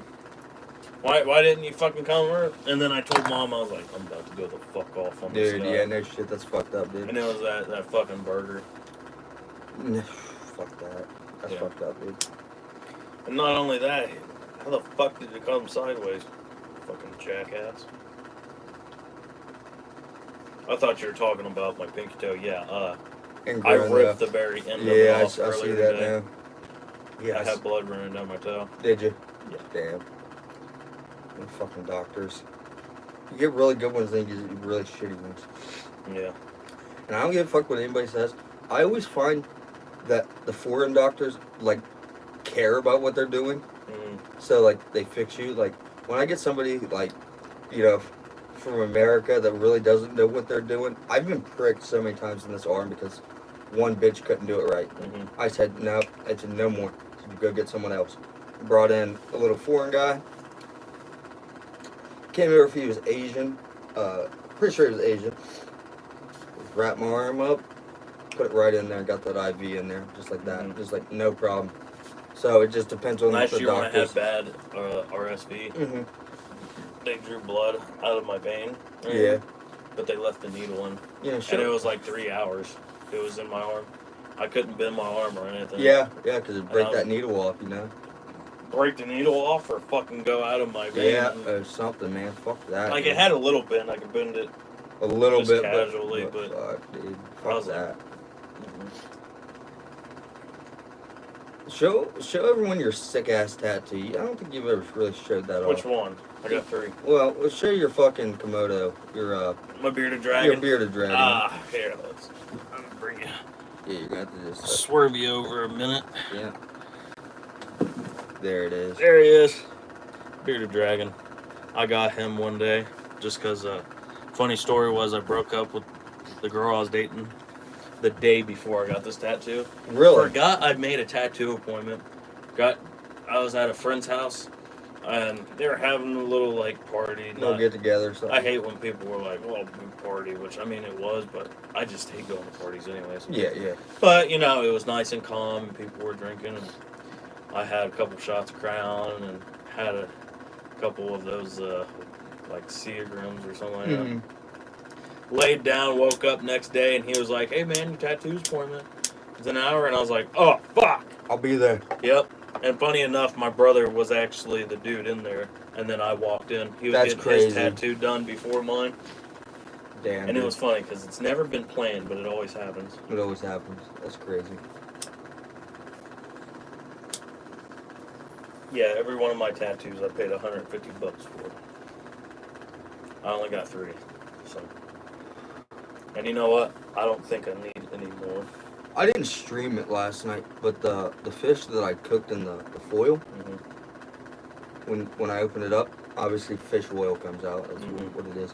Why didn't you fucking come? And then I told Mom, I was like, I'm about to go the fuck off on this Dude, guy. yeah, no shit, that's fucked up, dude. And it was that fucking burger. Fuck that. That's Yeah. fucked up, dude. And not only that, how the fuck did it come sideways? Fucking jackass. I thought you were talking about my pinky toe. Yeah, And I growing ripped up. the very end of Yeah, it I off see earlier that today. now. Yeah, I had blood running down my toe. Did you? Yeah. Damn. And fucking doctors. You get really good ones, then you get really shitty ones. Yeah. And I don't give a fuck what anybody says. I always find that the foreign doctors, like, care about what they're doing. Mm. So, like, they fix you. Like, when I get somebody, like, you know, from America that really doesn't know what they're doing, I've been pricked so many times in this arm because one bitch couldn't do it right. Mm-hmm. I said, no. I said, no more. I said, go get someone else. Brought in a little foreign guy. Can't remember if he was Asian. Pretty sure he was Asian. Wrapped my arm up, put it right in there, got that IV in there, just like that. Mhm. Just like, no problem. So it just depends on Last the year when I doctors. had bad RSV, Hmm. they drew blood out of my vein. Yeah. But they left the needle in. Yeah, And it sure. was like 3 hours. It was in my arm. I couldn't bend my arm or anything. Yeah, because it'd break that needle off, you know. Break the needle off or fucking go out of my vein. Yeah, or something, man. Fuck that. Like, dude. it had a little bend. I could bend it A little just bit, casually, but fuck, dude. I Fuck was that. like, Show everyone your sick ass tattoo. I don't think you've ever really showed that Which off. one? I got 3. Well, show your fucking Komodo. Your My bearded dragon. Your bearded dragon. Ah, here it is. I'm gonna bring you. Yeah, you're gonna have to just Swerve you over a minute. Yeah. There it is. There he is. Bearded dragon. I got him one day just because, funny story was I broke up with the girl I was dating the day before I got this tattoo. Really? Forgot I'd made a tattoo appointment. I was at a friend's house and they were having a little like party. No get together or something. I hate when people were like, well, we party, which I mean it was, but I just hate going to parties anyways. Yeah. But, you know, it was nice and calm and people were drinking and I had a couple shots of Crown and had a couple of those, like Seagrams or something like that. Laid down, woke up next day, and he was like, hey, man, your tattoo's appointment. It's an hour, and I was like, oh, fuck. I'll be there. Yep. And funny enough, my brother was actually the dude in there, and then I walked in. He was getting his tattoo done before mine. Damn. And it was funny, because it's never been planned, but it always happens. It always happens. That's crazy. Yeah, every one of my tattoos I paid $150 for. I only got 3, so. And you know what? I don't think I need any more. I didn't stream it last night, but the fish that I cooked in the foil, when I open it up, obviously fish oil comes out. That's what it is.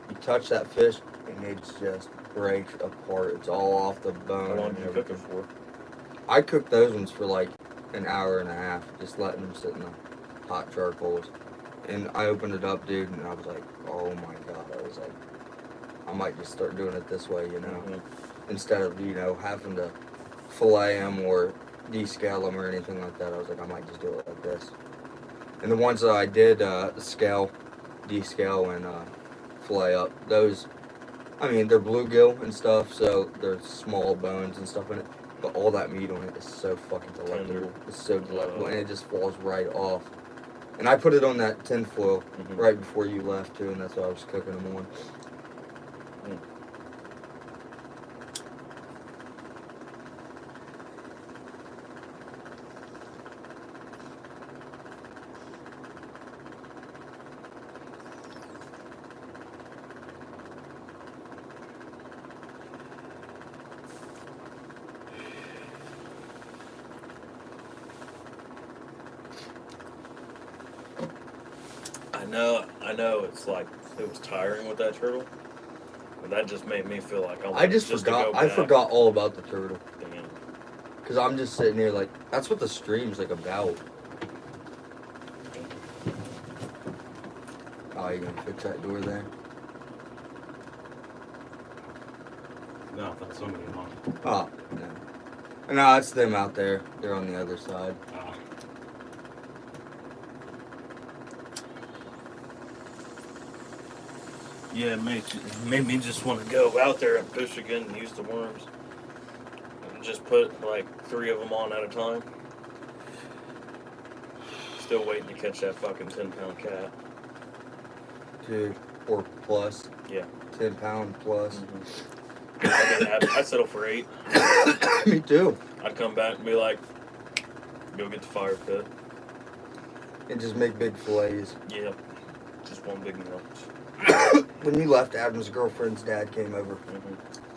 You touch that fish, and it just breaks apart. It's all off the bone. How long did you cook it for? I cooked those ones for like an hour and a half, just letting them sit in the hot charcoals. And I opened it up, dude, and I was like, oh my god. I was like, I might just start doing it this way, you know, instead of, you know, having to fillet them or descale them or anything like that. I was like, I might just do it like this. And the ones that I did scale, descale, and fillet up, those, I mean, they're bluegill and stuff, so there's small bones and stuff in it, but all that meat on it is so fucking delectable. It's so delectable, and it just falls right off. And I put it on that tin foil right before you left, too, and that's what I was cooking them on. I know it's like, it was tiring with that turtle, but that just made me feel like I forgot all about the turtle. Damn. Because I'm just sitting here like, that's what the stream's like about. Oh, you gonna fix that door there? No, that's somebody else. Oh, no. No, it's them out there. They're on the other side. Oh. Yeah, it made me just want to go out there and fish again and use the worms. And just put like 3 of them on at a time. Still waiting to catch that fucking 10-pound cat. Dude, or plus. Yeah. 10 pound plus. I'd settle for 8. Me too. I'd come back and be like, go get the fire pit. And just make big fillets. Yeah. Just one big meal. When you left, Adam's girlfriend's dad came over.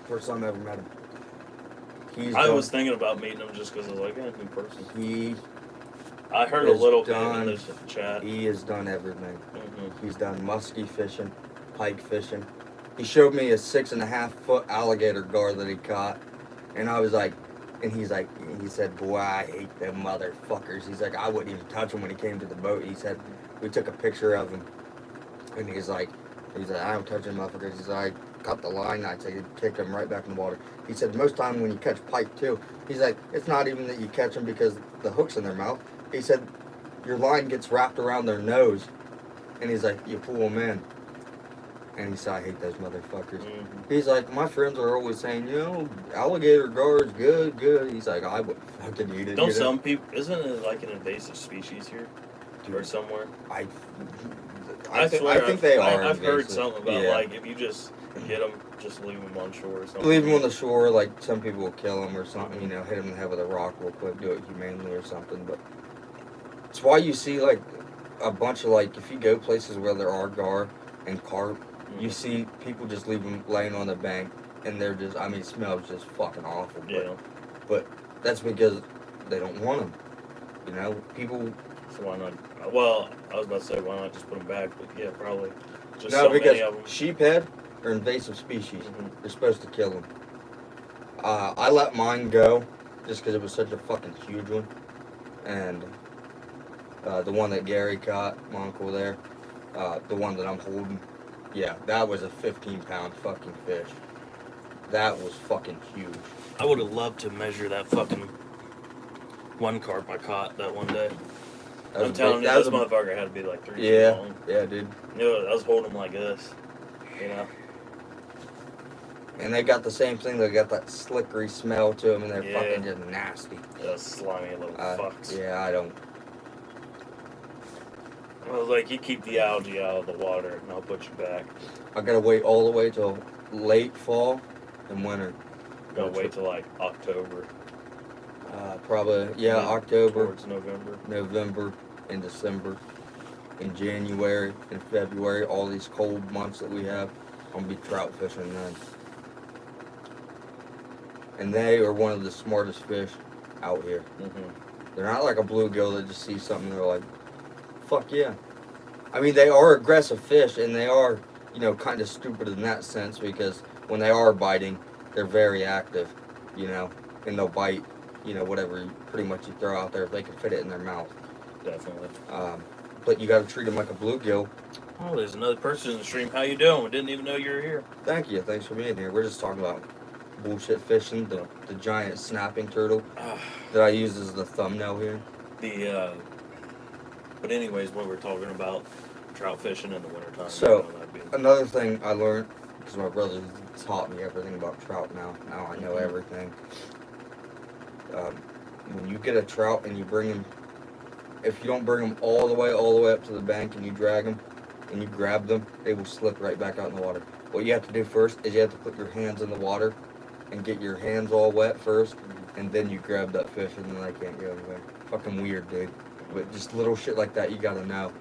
First time I ever met him. I was thinking about meeting him just because I was like, yeah, new person. I heard a has little bit done- in the chat. He has done everything. He's done muskie fishing, pike fishing. He showed me a 6.5 foot alligator gar that he caught. And I was like, and he said, boy, I hate them motherfuckers. He's like, I wouldn't even touch him when he came to the boat. He said, we took a picture of him. And he's like, I don't touch them motherfuckers. He's like, I cut the line. I'd say, kick them right back in the water. He said, most time when you catch pike too, he's like, it's not even that you catch them because the hook's in their mouth. He said, your line gets wrapped around their nose. And he's like, you pull them in. And he said, I hate those motherfuckers. Mhm. He's like, my friends are always saying, you know, alligator gar's good, good. He's like, I would fucking eat it. Don't you know? some people? Isn't it like an invasive species here or somewhere? I swear, think they are. I've heard invasive. something about Yeah. like if you just get them, just leave them on shore or something. Leave them on the shore, like some people will kill them or something, you know, hit them in the head with a rock real quick, do it humanely or something. But it's why you see like a bunch of like, if you go places where there are gar and carp, you Mhm. see people just leave them laying on the bank and they're just, I mean, it smells just fucking awful. Yeah. But that's because they don't want them. You know, people. So why not? Well, I was about to say why not just put them back, but yeah, probably. Just No, so because many of them. sheephead are invasive species. Mhm. You're supposed to kill them. I let mine go just because it was such a fucking huge one. And the one that Gary caught, my uncle there, the one that I'm holding, yeah, that was a 15-pound fucking fish. That was fucking huge. I would have loved to measure that fucking one carp I caught that one day. That was I'm telling big- you, that was this a- motherfucker had to be like 3 feet Yeah, long. yeah, dude. You know, I was holding him like this. You know? And they got the same thing. They got that slickery smell to them, and they're Yeah. fucking just nasty. Those slimy little fucks. Yeah, I don't. I was like, you keep the algae out of the water, and I'll put you back. I gotta wait all the way till late fall and winter. Gotta wait till like October. Probably, yeah, Mid- October, Towards November. November, and December, and January, and February, all these cold months that we have, I'm gonna be trout fishing then. And they are one of the smartest fish out here. Mm-hmm. They're not like a bluegill that just sees something and they're like, fuck yeah. I mean, they are aggressive fish, and they are, you know, kind of stupid in that sense, because when they are biting, they're very active, you know, and they'll bite, you know, whatever pretty much you throw out there if they can fit it in their mouth. Definitely. But you got to treat them like a bluegill. Oh, there's another person in the stream. How you doing? We didn't even know you were here. Thank you. Thanks for being here. We're just talking about bullshit fishing, the giant snapping turtle that I use as the thumbnail here. But anyways, what we're talking about, trout fishing in the wintertime. So, you know, that'd be- Another thing I learned, because my brother taught me everything about trout now. Now I know everything. When you get a trout and you bring him, if you don't bring them all the way up to the bank and you drag them and you grab them, they will slip right back out in the water. What you have to do first is you have to put your hands in the water and get your hands all wet first, and then you grab that fish and then they can't go anywhere. Fucking weird, dude. But just little shit like that you gotta know.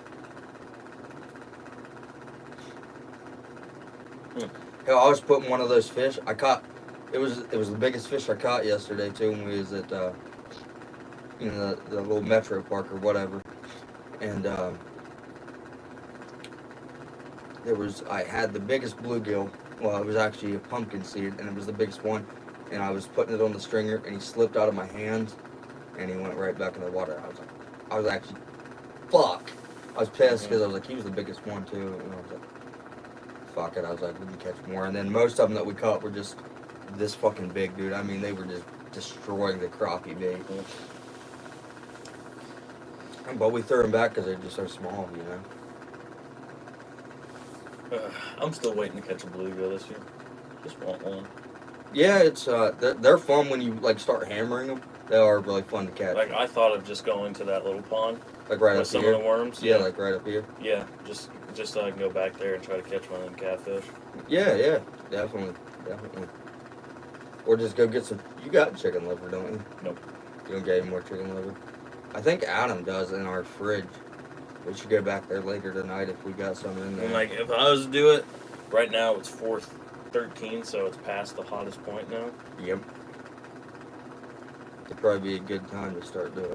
Hell, I was putting one of those fish. I caught. It was the biggest fish I caught yesterday too when we was at you know, the little metro park or whatever. And I had the biggest bluegill. Well, it was actually a pumpkin seed, and it was the biggest one. And I was putting it on the stringer, and he slipped out of my hands, and he went right back in the water. I was actually, fuck. I was pissed because I was like, he was the biggest one too. And I was like, fuck it. I was like, we can catch more. And then most of them that we caught were just this fucking big, dude. I mean, they were just destroying the crappie bait. But we threw them back because they're just so small, you know. I'm still waiting to catch a bluegill this year. Just want one. Yeah, it's they're fun when you like start hammering them. They are really fun to catch. Like I thought of just going to that little pond Like right with up some here. of the worms. Yeah, like right up here. Yeah, just so I can go back there and try to catch one of them catfish. Yeah, definitely. Or just go get some. You got chicken liver, don't you? Nope. You don't get any more chicken liver? I think Adam does in our fridge. We should go back there later tonight if we got some in there. And like if I was to do it, right now it's 4:13, so it's past the hottest point now. Yep. It'd probably be a good time to start doing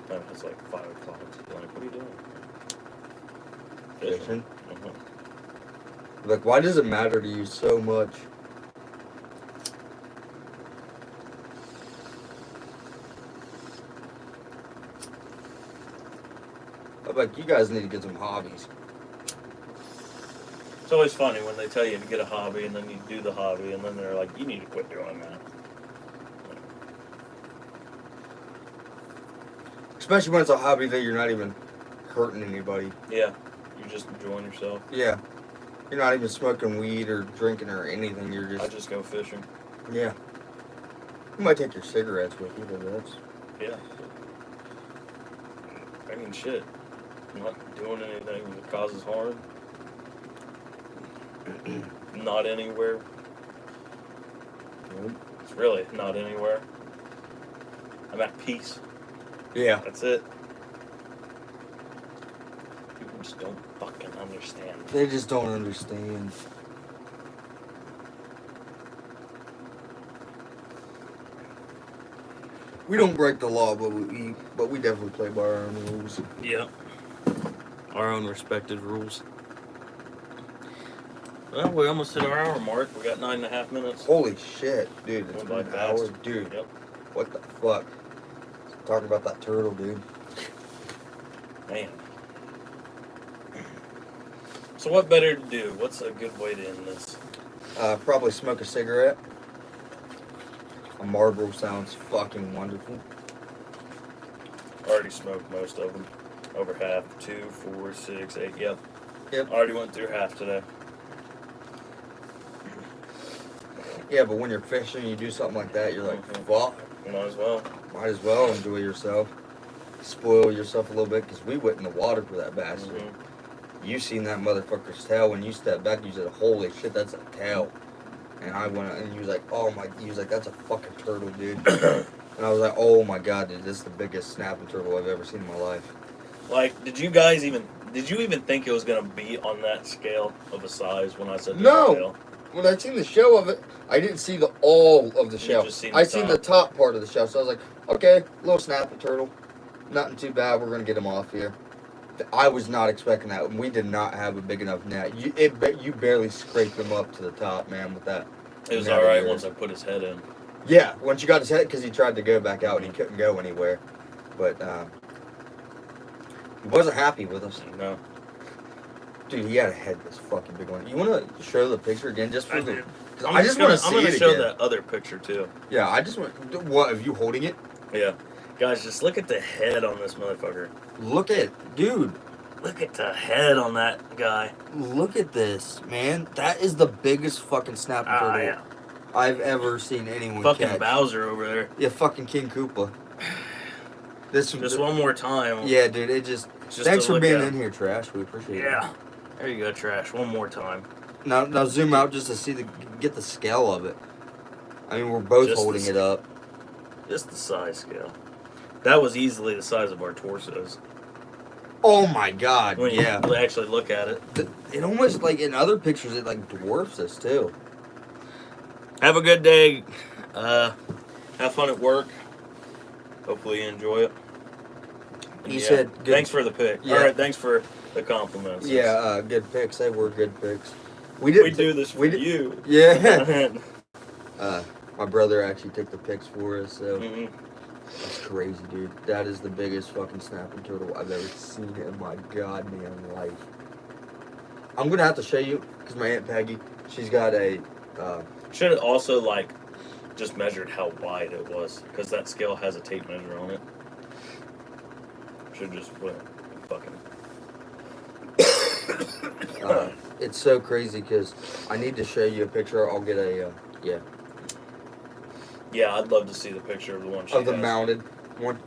that. It's like 5 o'clock. So like, what are you doing? Fishing. Uh-huh. Like, why does it matter to you so much? I'm like, you guys need to get some hobbies. It's always funny when they tell you to get a hobby and then you do the hobby and then they're like, you need to quit doing that. Especially when it's a hobby that you're not even hurting anybody. Yeah, you're just enjoying yourself. Yeah. You're not even smoking weed or drinking or anything. You're I just just go fishing. yeah. You might take your cigarettes with you, but that's Yeah. I mean, shit. I'm not doing anything that causes harm. Not anywhere. It's really not anywhere. I'm at peace. yeah. That's it. People just don't fucking understand. They just don't understand. We don't break the law, but we definitely play by our own rules. Yep. Our own respected rules. Well, we almost hit our hour mark. We got 9.5 minutes. Holy shit, dude! It's Went been by an hour, fast. dude. Yep. What the fuck? Talking about that turtle, dude. Man. So what better to do? What's a good way to end this? Probably smoke a cigarette. A Marlboro sounds fucking wonderful. Already smoked most of them. Over half. 2, 4, 6, 8. Yep. Yep. Already went through half today. Yeah, but when you're fishing, you do something like that, you're like, Mhm. fuck. Might as well. Might as well enjoy yourself. Spoil yourself a little bit, because we went in the water for that bastard. Mhm. You seen that motherfucker's tail. When you stepped back, you said, holy shit, that's a tail. And I went, and he was like, oh my, he was like, that's a fucking turtle, dude. And I was like, oh my god, dude, this is the biggest snapping turtle I've ever seen in my life. Like, did you even think it was gonna be on that scale of a size when I said No. tail? When I seen the shell of it, I didn't see all of the You shell. just seen I the seen top. the top part of the shell, so I was like, okay, little snapping turtle. Nothing too bad, we're gonna get him off here. I was not expecting that. We did not have a big enough net. You barely scraped him up to the top, man, with that. It was net of alright yours. once I put his head in. Yeah, once you got his head, because he tried to go back out and he couldn't go anywhere. But he wasn't happy with us. No. Dude, he had a head this fucking big one. You want to show the picture again just for I the... did. Because I just want to see I'm gonna it show again. that other picture too. Yeah, I just want... What, are you holding it? Yeah. Guys, just look at the head on this motherfucker. Look at... Dude, Look at the head on that guy. look at this, man. That is the biggest fucking snapping turtle Yeah. I've ever seen anyone Fucking catch. Bowser over there. Yeah, fucking King Koopa. This Just one more time. Yeah, dude, it just... Just Thanks to for look being at in here, Trash. We appreciate it. Yeah. There you go, Trash. One more time. Now zoom out just to see get the scale of it. I mean, we're both Just the holding it up. Just the size scale. That was easily the size of our torsos. Oh my god, When yeah. you actually look at it. It almost, like, in other pictures, it, like, dwarfs us, too. Have a good day. Have fun at work. Hopefully you enjoy it. And You said good- thanks for the pick. Yeah. All right, thanks for the compliments. Yeah, good picks. They were good picks. We do this for we did- you. Yeah. My brother actually took the picks for us, so Mhm. that's crazy, dude. That is the biggest fucking snapping turtle I've ever seen in my goddamn life. I'm gonna have to show you, because my Aunt Peggy, she's got a... Should have also, like, just measured how wide it was, because that scale has a tape measure on it. Should just went fucking. It's so crazy, because I need to show you a picture. I'll get a... yeah. Yeah, I'd love to see the picture of the one she Of the has. mounted one.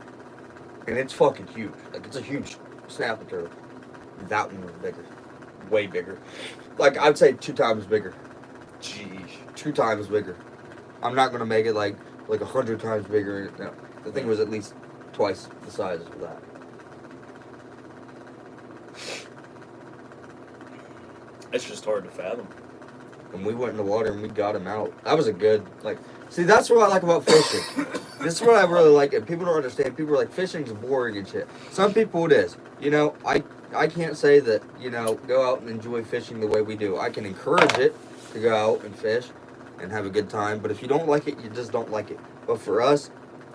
And it's fucking huge. Like, it's a huge snapping turtle. That one was bigger. Way bigger. Like, I'd say 2 times bigger. Jeez. 2 times bigger. I'm not gonna make it like 100 times bigger. No. The thing was at least twice the size of that. It's just hard to fathom. And we went in the water and we got him out. That was a good, like... See, that's what I like about fishing. This is what I really like, and people don't understand. People are like, fishing's boring and shit. Some people it is. You know, I can't say that, you know, go out and enjoy fishing the way we do. I can encourage it to go out and fish and have a good time, but if you don't like it, you just don't like it. But for us,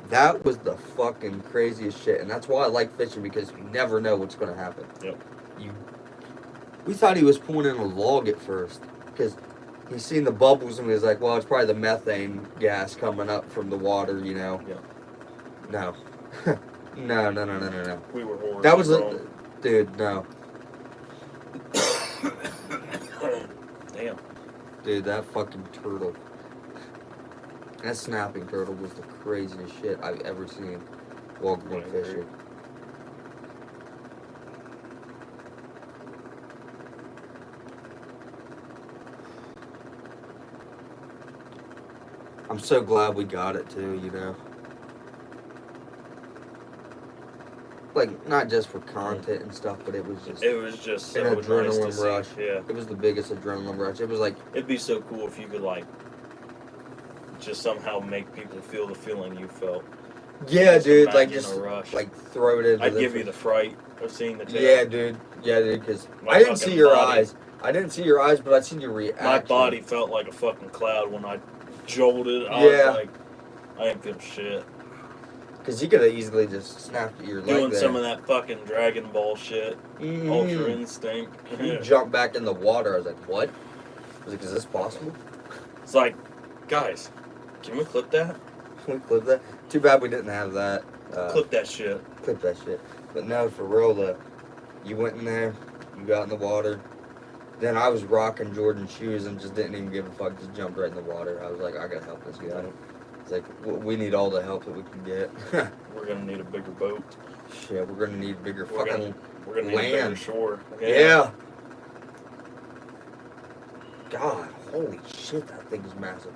that was the fucking craziest shit, and that's why I like fishing, because you never know what's going to happen. Yep. We thought he was pulling in a log at first, because he seen the bubbles and he was like, well, it's probably the methane gas coming up from the water, you know. Yeah. No. No. We were horrible. That was dude, no. Damn. Dude, that fucking turtle. That snapping turtle was the craziest shit I've ever seen while going fishing. I'm so glad we got it too, you know. Like, not just for content and stuff, but it was just so an nice adrenaline to see. rush. Yeah. It was the biggest adrenaline rush. It was like, It'd be so cool if you could, like, just somehow make people feel the feeling you felt. yeah, Just dude, like imagine just a rush. like throw it into I'd give you the fright of seeing the tail. Yeah, dude, because My I didn't see fucking your body. eyes. I didn't see your eyes, but I seen your reaction. My body felt like a fucking cloud when I jolted. I Yeah. was like, I ain't feel shit. Because you could have easily just snapped your leg Doing there. some of that fucking Dragon Ball shit. Mhm. Ultra Instinct. You jumped back in the water. I was like, what? I was like, is this possible? It's like, guys, can we clip that? Can we clip that? Too bad we didn't have that. Clip that shit. Clip that shit. But no, for real, you went in there, you got in the water. Then I was rocking Jordan shoes and just didn't even give a fuck. Just jumped right in the water. I was like, I gotta help this guy. It's like, we need all the help that we can get. We're gonna need a bigger boat. Shit, we're gonna need bigger We're fucking gonna need a bigger land. shore. Yeah. God, holy shit, that thing is massive.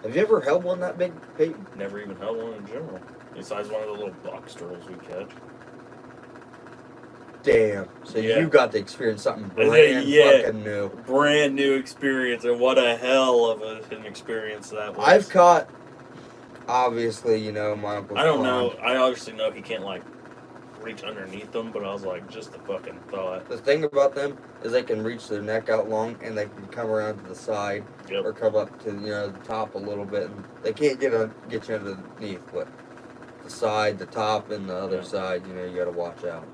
Have you ever held one that big, Peyton? Never even held one in general. Besides one of the little box turtles we catch. Damn. So Yeah. you got to experience something brand fucking new. Brand new experience, and what a hell of an experience that was. I've caught, obviously, you know, my Uncle I don't Tom. know. I obviously know he can't, like, reach underneath them, but I was like, just the fucking thought. The thing about them is they can reach their neck out long and they can come around to the side Yep. or come up to, you know, the top a little bit. And they can't get you underneath, but the side, the top, and the other Yeah. side, you know, you got to watch out.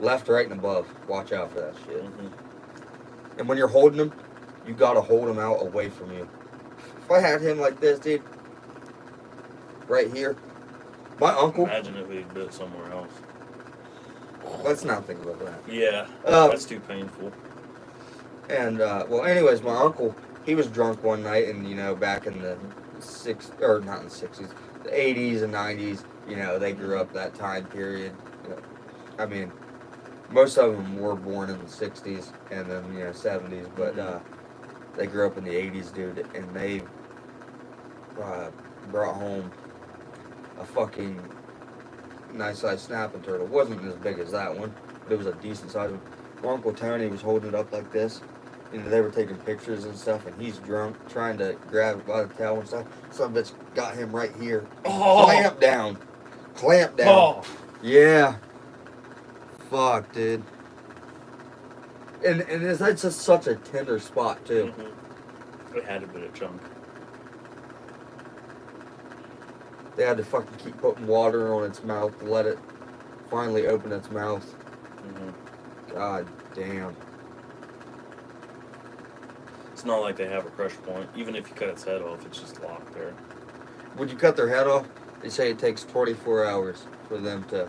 Left, right, and above. Watch out for that shit. Mm-hmm. And when you're holding them, you got to hold them out away from you. If I had him like this, dude, right here, my uncle, Imagine if he bit somewhere else. let's not think about that. Yeah, Uh, that's too painful. And, well, anyways, my uncle, he was drunk one night, and, you know, back in the not in the 60s, the 80s and 90s, you know, they grew up that time period. You know, I mean, most of them were born in the 60s and then, you know, 70s, but they grew up in the 80s, dude, and they brought home a fucking nice-sized snapping turtle. It wasn't as big as that one, but it was a decent size one. My Uncle Tony was holding it up like this. You know, they were taking pictures and stuff, and he's drunk, trying to grab it by the tail and stuff. Some bitch got him right here. Oh. Clamp down. Clamp down. Oh, Yeah. Fuck, dude. And that's just such a tender spot, too. It had to be a chunk. They had to fucking keep putting water on its mouth to let it finally open its mouth. Mm-hmm. God damn. It's not like they have a crush point. Even if you cut its head off, it's just locked there. Would you cut their head off? They say it takes 24 hours for them to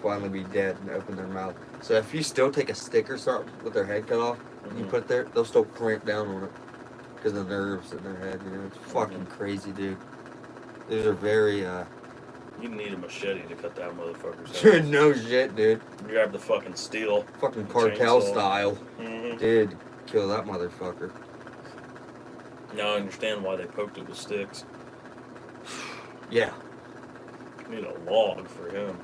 finally be dead and open their mouth. So if you still take a stick or something with their head cut off, and you put it there, they'll still clamp down on it. Because of the nerves in their head, you know. It's fucking crazy, dude. These are very, You need a machete to cut that motherfucker's head off. no shit, dude. You grab the fucking steel. Fucking cartel Chainsaw. style. Mm-hmm. Dude, kill that motherfucker. Now I understand why they poked it with sticks. Yeah. You need a log for him.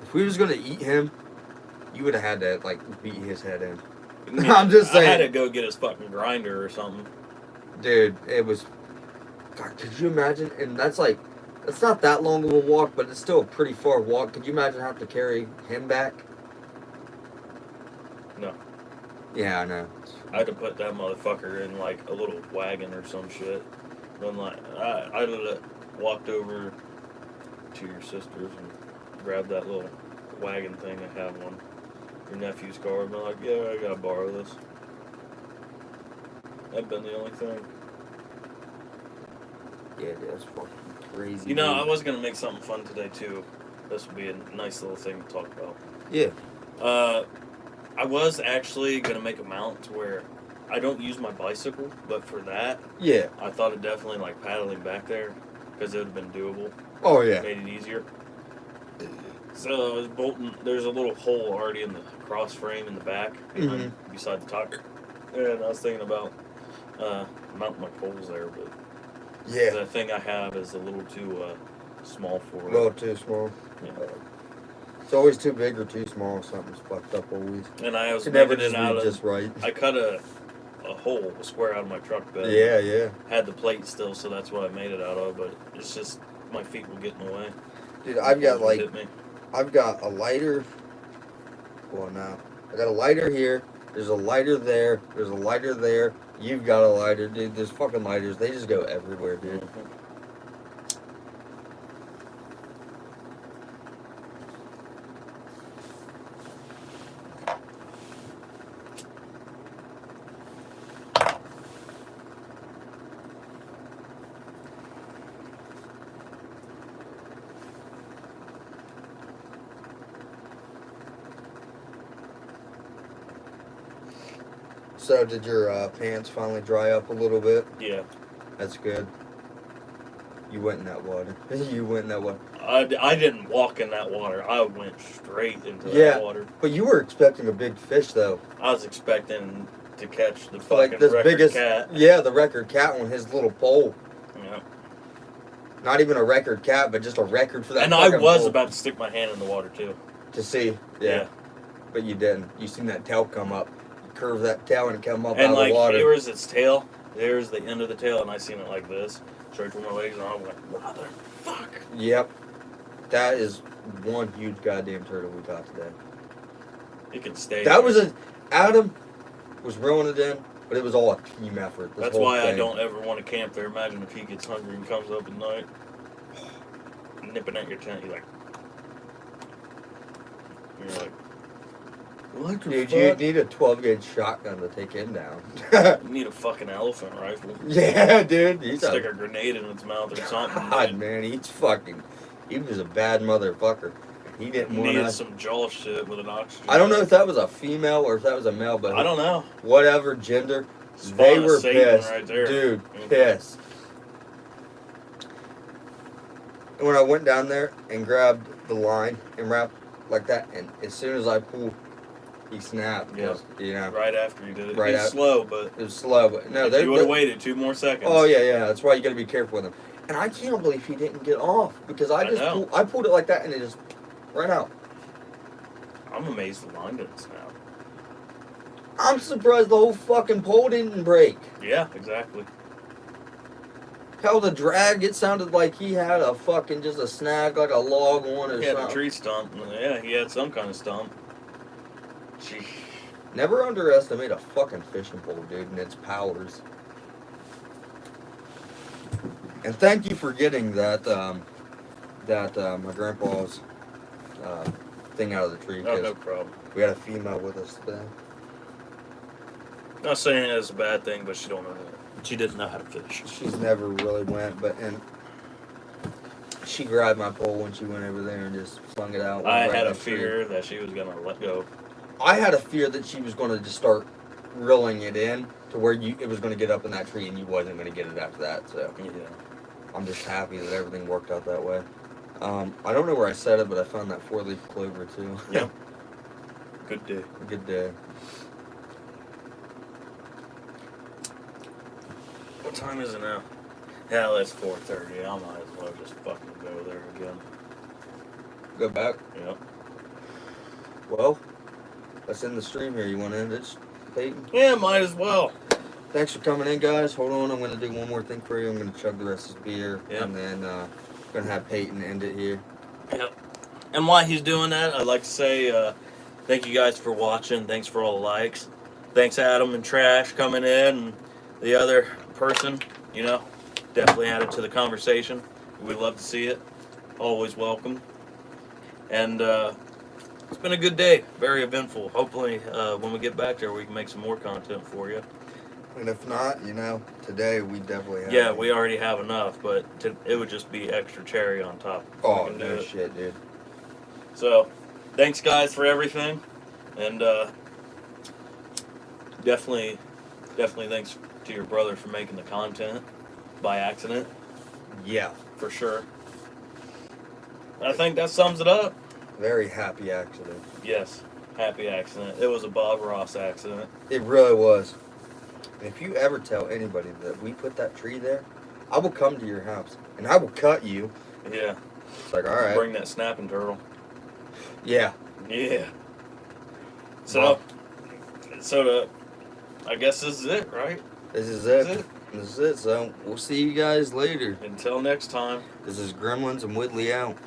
If we was gonna eat him, you would have had to, like, beat his head in. I'm just saying. I had to go get his fucking grinder or something. Dude, it was... God, could you imagine? And that's like... It's not that long of a walk, but it's still a pretty far walk. Could you imagine having to carry him back? No. Yeah, I know. I had to put that motherfucker in like a little wagon or some shit. Then like I walked over to your sister's and grabbed that little wagon thing I have on your nephew's car and been like, yeah, I gotta borrow this. That'd been the only thing. Yeah, dude, that's fucking crazy. You know, dude. I was gonna make something fun today too. This would be a nice little thing to talk about. Yeah. I was actually gonna make a mount to where I don't use my bicycle, but for that, Yeah. I thought of definitely like paddling back there because it would have been doable. Oh yeah. Made it easier. So I was bolting. There's a little hole already in the cross frame in the back behind, beside the tire. And I was thinking about mounting my poles there, but Yeah. the thing I have is a little too small for A it. little too small. Yeah. It's always too big or too small. Something's fucked up always. And I was It never making just it out be of. just right. I cut a hole, a square out of my truck bed. Yeah, yeah. Had the plate still, so that's what I made it out of. But it's just my feet will get in the way. Dude, I've got Poles will like, hit me. I've got a lighter. Well, now I got a lighter here. There's a lighter there. There's a lighter there. You've got a lighter, dude. There's fucking lighters. They just go everywhere, dude. Mhm. So, did your pants finally dry up a little bit? Yeah. That's good. You went in that water. You went in that water. I didn't walk in that water. I went straight into Yeah. that water. But you were expecting a big fish, though. I was expecting to catch the Like fucking this record biggest. cat. Yeah, the record cat on his little pole. Yeah. Not even a record cat, but just a record for that. And I fucking was pole. about to stick my hand in the water too. To see. Yeah. But you didn't. You seen that tail come up. You curve that tail and come up And out of like the water. here was its tail. There's the end of the tail, and I seen it like this, straight from my legs, and I was like, motherfuck. Yep. That is one huge goddamn turtle we caught today. It can stay. That was a. Adam was reeling it in, but it was all a team effort. This That's whole why I thing. don't ever want to camp there. Imagine if he gets hungry and comes up at night, nipping at your tent. You're like, what the Dude, fuck? you need a 12-gauge shotgun to take him down. You need a fucking elephant rifle. Yeah, dude. He's Stick a a grenade in its mouth or something. God, dude. man. He's fucking. He was a bad motherfucker. He didn't want Needed us. some jaw shit with an oxygen. I don't know if that was a female or if that was a male, but I don't know. whatever gender, Spawn they of were Satan pissed, right there. dude. Mhm. Pissed. And when I went down there and grabbed the line and wrapped like that, and as soon as I pulled, he snapped. Yeah. You know, Right after you did it. Right He's after- slow, but it was slow, but no, if they you would have waited 2 more seconds. Oh yeah. That's why you got to be careful with him. And I can't believe he didn't get off because I know. pulled it like that and it just ran out. I'm amazed the line didn't snap. I'm surprised the whole fucking pole didn't break. Yeah, exactly. Hell, the drag, it sounded like he had a fucking just a snag, like a log on or He had a something. tree stump. Yeah, he had some kind of stump. Gee. Never underestimate a fucking fishing pole, dude, and its powers. And thank you for getting that, my grandpa's thing out of the tree. Oh, 'Cause no problem. we had a female with us today. Not saying it's a bad thing, but she don't know that. She didn't know how to fish. She's never really went, and she grabbed my pole when she went over there and just flung it out. I right had in a the tree. fear that she was gonna let go. I had a fear that she was going to just start reeling it in to where it was going to get up in that tree and you wasn't going to get it after that. So Yeah. I'm just happy that everything worked out that way. I don't know where I said it, but I found that 4-leaf clover too. Yep. Good day. Good day. What time is it now? Hell, it's 4:30. I might as well just fucking go there again. Go back. Yep. Well, let's end the stream here. You want to end it, Peyton? Yeah, might as well. Thanks for coming in, guys. Hold on, I'm going to do one more thing for you. I'm going to chug the rest of this beer, Yep. and then going to have Peyton end it here. Yep. And while he's doing that, I'd like to say thank you guys for watching. Thanks for all the likes. Thanks, Adam and Trash, coming in, and the other person, definitely added to the conversation. We'd love to see it. Always welcome. And it's been a good day. Very eventful. Hopefully, when we get back there, we can make some more content for you. And if not, today we definitely have. Yeah, we already have enough, but it would just be extra cherry on top. if we Oh, can do no it. shit, dude. So, thanks, guys, for everything. And definitely thanks to your brother for making the content by accident, Yeah. for sure. I think that sums it up. Very happy accident. Yes, happy accident. It was a Bob Ross accident. It really was. And if you ever tell anybody that we put that tree there, I will come to your house and I will cut you. Yeah. It's like, all right. Bring that snapping turtle. Yeah. Yeah. So, Well, I guess this is it, right? this is This it. is it. This is it. So we'll see you guys later. Until next time. This is Gremlins and Woodley out.